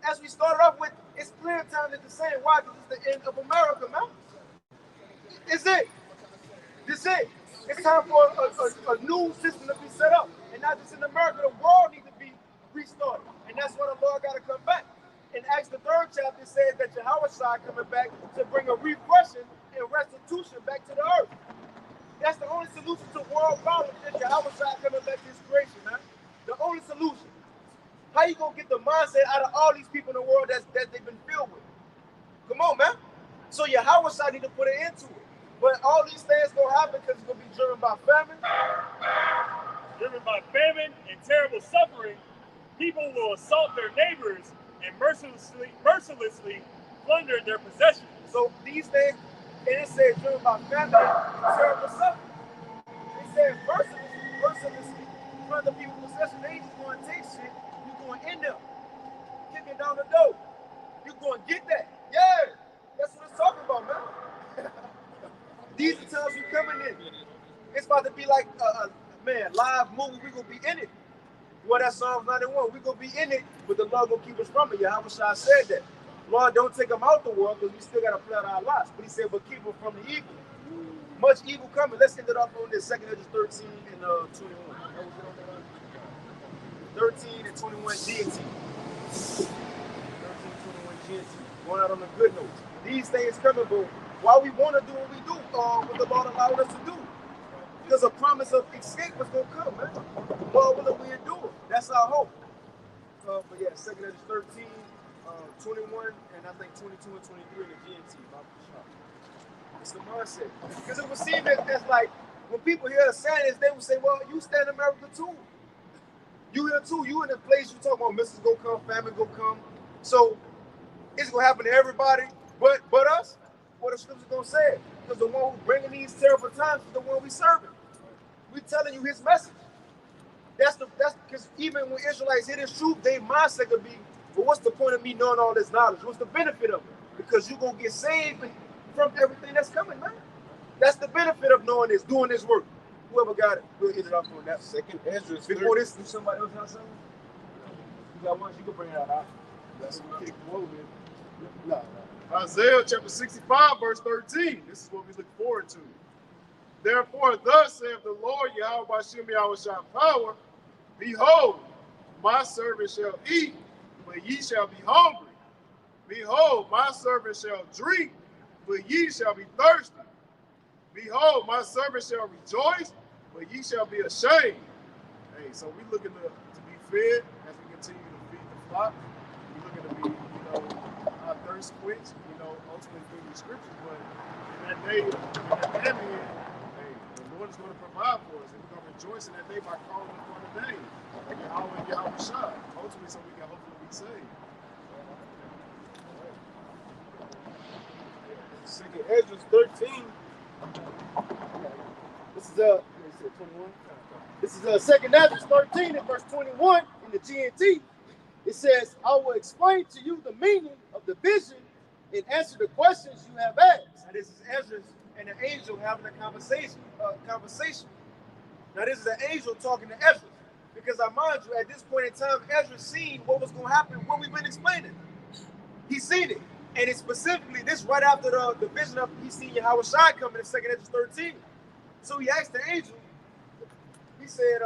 As we started off with, it's clear time that the same. Why? Because it's the end of America, man. It's it. This is it. It's time for a new system to be set up. And not just in America, the world needs to be restarted. And that's why the Lord got to come back. In Acts the 3rd chapter, it says that Yahweh Shai coming back to bring a refreshing and restitution back to the earth. That's the only solution to world problems, is Yahweh Shai coming back to his creation, man. The only solution. How you gonna get the mindset out of all these people in the world that they've been filled with? Come on, man. So Yahweh Shai need to put an end to it. But all these things gonna happen because it's gonna be driven by famine. Driven by famine and terrible suffering, people will assault their neighbors and mercilessly plunder their possessions. So these things, and it says driven by famine and terrible suffering. It says mercilessly plunder people's possessions. They just gonna take shit. You're going in there, kicking down the door. You're going to get that. Yeah, that's what it's talking about, man. These are times we coming in. It's about to be like man, live movie. We gonna be in it. Well, that's Psalms 91. We gonna be in it, but the Lord gonna keep us from it. Yahweh Shai said that. Lord, don't take them out the world because we still gotta play out our lots. But He said, but keep them from the evil. Much evil coming. Let's end it off on this. 2 Ezra 13 and 21. 13 and 21 GNT. 13 and 21 GNT. Going out on a good note. These things coming, but why we want to do what we do, what the Lord allowed us to do. Because a promise of escape is going to come, man. Lord willing, we do it. That's our hope. But yeah, 2 Ezra 13, 21, and I think 22 and 23 in the GNT. It's the mindset. Because it would seem as like, when people hear the saying, they would say, well, you stay in America too. You here too. You in the place you talking about missions gonna come, famine gonna come. So it's gonna happen to everybody, but us. What the scripture gonna say? Because the one who bringing these terrible times is the one we serving. We telling you His message. That's because even when Israelites hear this truth, their mindset could be, well, what's the point of me knowing all this knowledge? What's the benefit of it? Because you're gonna get saved from everything that's coming, man. That's the benefit of knowing this, doing this work. Whoever got it, we'll hit it off on that. 2 Ezra. Before this, if somebody else got something, you got one, you can bring it out. That's what we kick over. No. Isaiah chapter 65, verse 13. This is what we look forward to. Therefore, thus saith the Lord Yahweh Bashim Yahweh Shai power, behold, my servant shall eat, but ye shall be hungry. Behold, my servant shall drink, but ye shall be thirsty. Behold, my servant shall rejoice, but ye shall be ashamed. Hey, so we looking to be fed as we continue to feed the flock. We looking to be, our thirst quenched, ultimately through the scriptures. But in that day, at the end, hey, the Lord is going to provide for us, and we're going to rejoice in that day by calling upon the name, like Yahweh Shai, ultimately, so we can hopefully be saved. 2 Ezra 13. This is 21. This is 2 Ezra 13 and verse 21 in the GNT. It says, I will explain to you the meaning of the vision and answer the questions you have asked. Now this is Ezra and an angel having a conversation. Now this is an angel talking to Ezra. Because I mind you, at this point in time, Ezra seen what was going to happen, what we've been explaining. He seen it. And it's specifically this right after the vision of he seen Yahweh Shai coming in 2 Ezra 13. So he asked the angel, he said,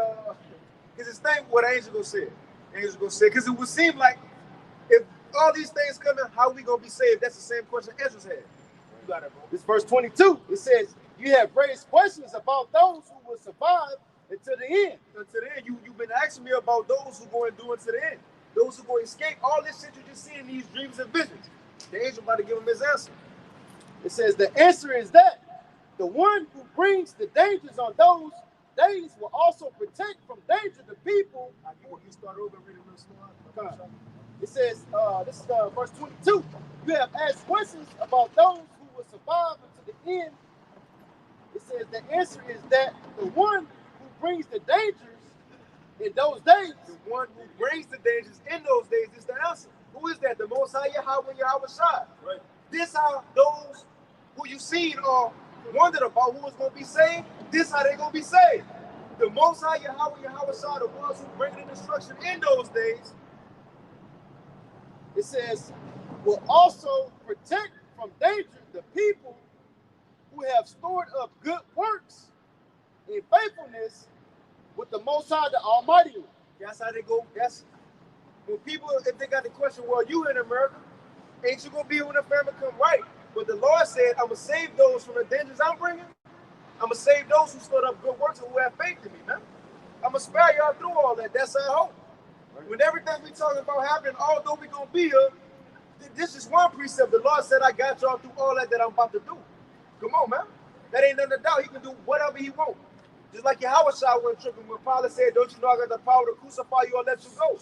because his thing, what the angel gonna say? The angel gonna say, because it would seem like if all these things come in, how we gonna be saved? That's the same question Ezra's had. You got it, bro. This verse 22. It says, you have raised questions about those who will survive until the end. Until the end, you've been asking me about those who go and do until the end. Those who go escape all this shit you just see in these dreams and visions. The angel about to give him his answer. It says the answer is that the one who brings the dangers on those days will also protect from danger the people. You start over and read it real slow. It says, this is verse 22. You have asked questions about those who will survive until the end. It says the answer is that the one who brings the dangers in those days. The one who brings the dangers in those days is the answer. Who is that? The Most High Yahweh Shai. Right. This how those who you seen are wondered about who is going to be saved. This how they going to be saved. The Most High Yahweh Shai, the ones who bring the destruction in those days. It says, will also protect from danger the people who have stored up good works in faithfulness with the Most High, the Almighty. That's how they go. That's when people, if they got the question, well, you in America, ain't you going to be when the famine come? Right. But the Lord said, I'm going to save those from the dangers I'm bringing. I'm going to save those who stored up good works and who have faith in me, man. I'm going to spare y'all through all that. That's our hope. When everything we talking about happening, although we gonna be here, this is one precept. The Lord said, I got y'all through all that I'm about to do. Come on, man. That ain't nothing to doubt. He can do whatever he wants. Just like Yahweh Shai went tripping when Pilate said, don't you know I got the power to crucify you or let you go?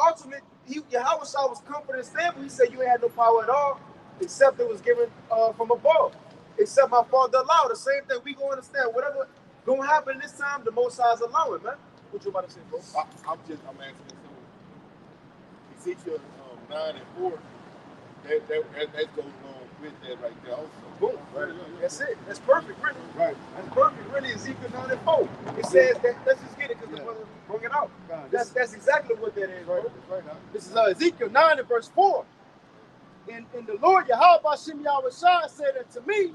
Ultimately, Yahweh Shai was confident and stable. He said, you ain't had no power at all, except it was given from above. Except my Father allowed. The same thing, we gonna understand. Whatever gonna happen this time, the Most High is allowing, man. What you about to say, bro? I'm asking this. Ezekiel 9 and 4. That goes along with that right there also. Boom. Right. That's it. That's perfect, really. Right. That's perfect, really. Ezekiel 9 and 4. It says that. Let's just get it because the brother bring it out. That's exactly what that is, bro. Right. This is Ezekiel 9 and verse 4. And the Lord Yahweh Bashem Yahweh Shai said unto me,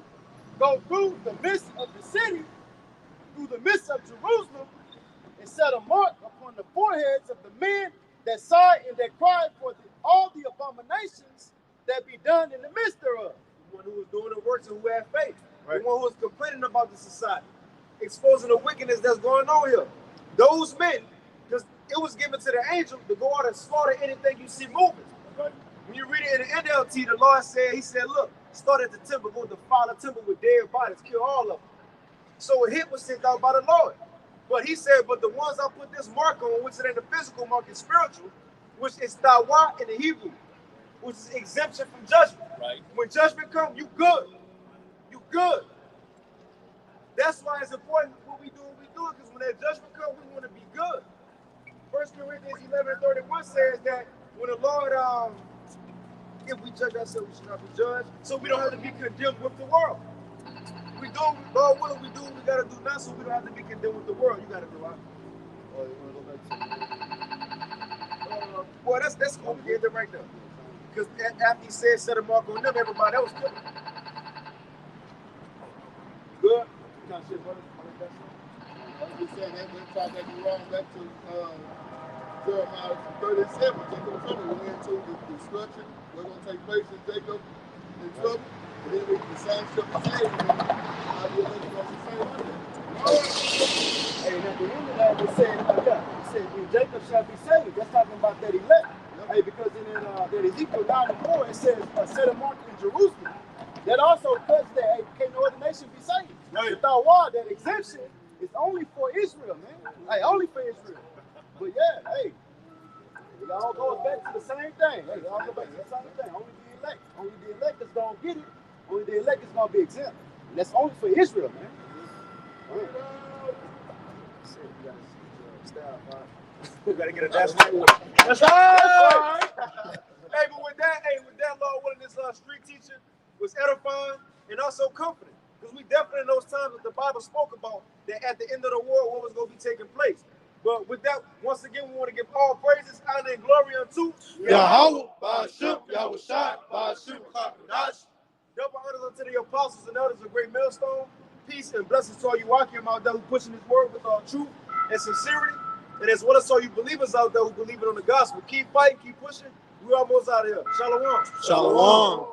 go through the midst of the city, through the midst of Jerusalem, and set a mark upon the foreheads of the men that sigh and that cry for all the abominations that be done in the midst thereof. The one who was doing the works and who had faith. Right. The one who was complaining about the society, exposing the wickedness that's going on here. Those men, because it was given to the angel to go out and slaughter anything you see moving. Right. When you read it in the NLT, the Lord said, he said, look, start at the temple, go to defile the temple with dead bodies, kill all of them. So a hit was sent out by the Lord. But he said, but the ones I put this mark on, which it ain't the physical mark, is spiritual, which is Tawah in the Hebrew, which is exemption from judgment. Right. When judgment comes, you good. You good. That's why it's important what we do, because when that judgment comes, we want to be good. 1 Corinthians 11:31 says that when the Lord, if we judge ourselves, we should not be judged, so we don't have to be condemned with the world. We do, Lord willing, we do what we got to do now, so we don't have to be condemned with the world. You got to do it. Oh, you want to go back to Boy, that's cool. We did it right there. Because after he said set a mark on them, everybody else could. Good? You kind of shit, brother. I'm just saying that we're trying to get wrong back to Jeremiah 37. Jacob trouble. We went into the destruction. We're going to take place in Jacob in trouble. And then the same shall be saved. And then I'll be able to go to save under. Hey, and at the end of that, it said, when Jacob shall be saved. That's talking about that elect. Yep. Hey, because in that Ezekiel 9 and 4, it says, set a mark in Jerusalem. That also cuts that, hey, can no other nation be saved? Right. The Tawah, that exemption, is only for Israel, man. Hey, only for Israel. But yeah, hey, it all goes back to the same thing. Hey, it all goes back to the same thing. Only the elect. Only the elect is going to get it. Only the elect is going to be exempt. And that's only for Israel, man. Right. You gotta get a national order. That's right. Hey, but with that, Lord willing, this street teaching was edifying and also comforting. Because we definitely in those times that the Bible spoke about that at the end of the war, what was going to be taking place. But with that, once again, we want to give all praises, honor, and glory unto Yahweh, Ba'ashim, Yahweh Shai, Ba'ashim, Chakadash. Double honors unto the apostles and elders of Great Millstone. peace and blessings to all you Akim out there who pushing this word with truth and sincerity. And as well as all you believers out there who believe it on the gospel. Keep fighting, keep pushing. We're almost out of here. Shalom. Shalom. Shalom.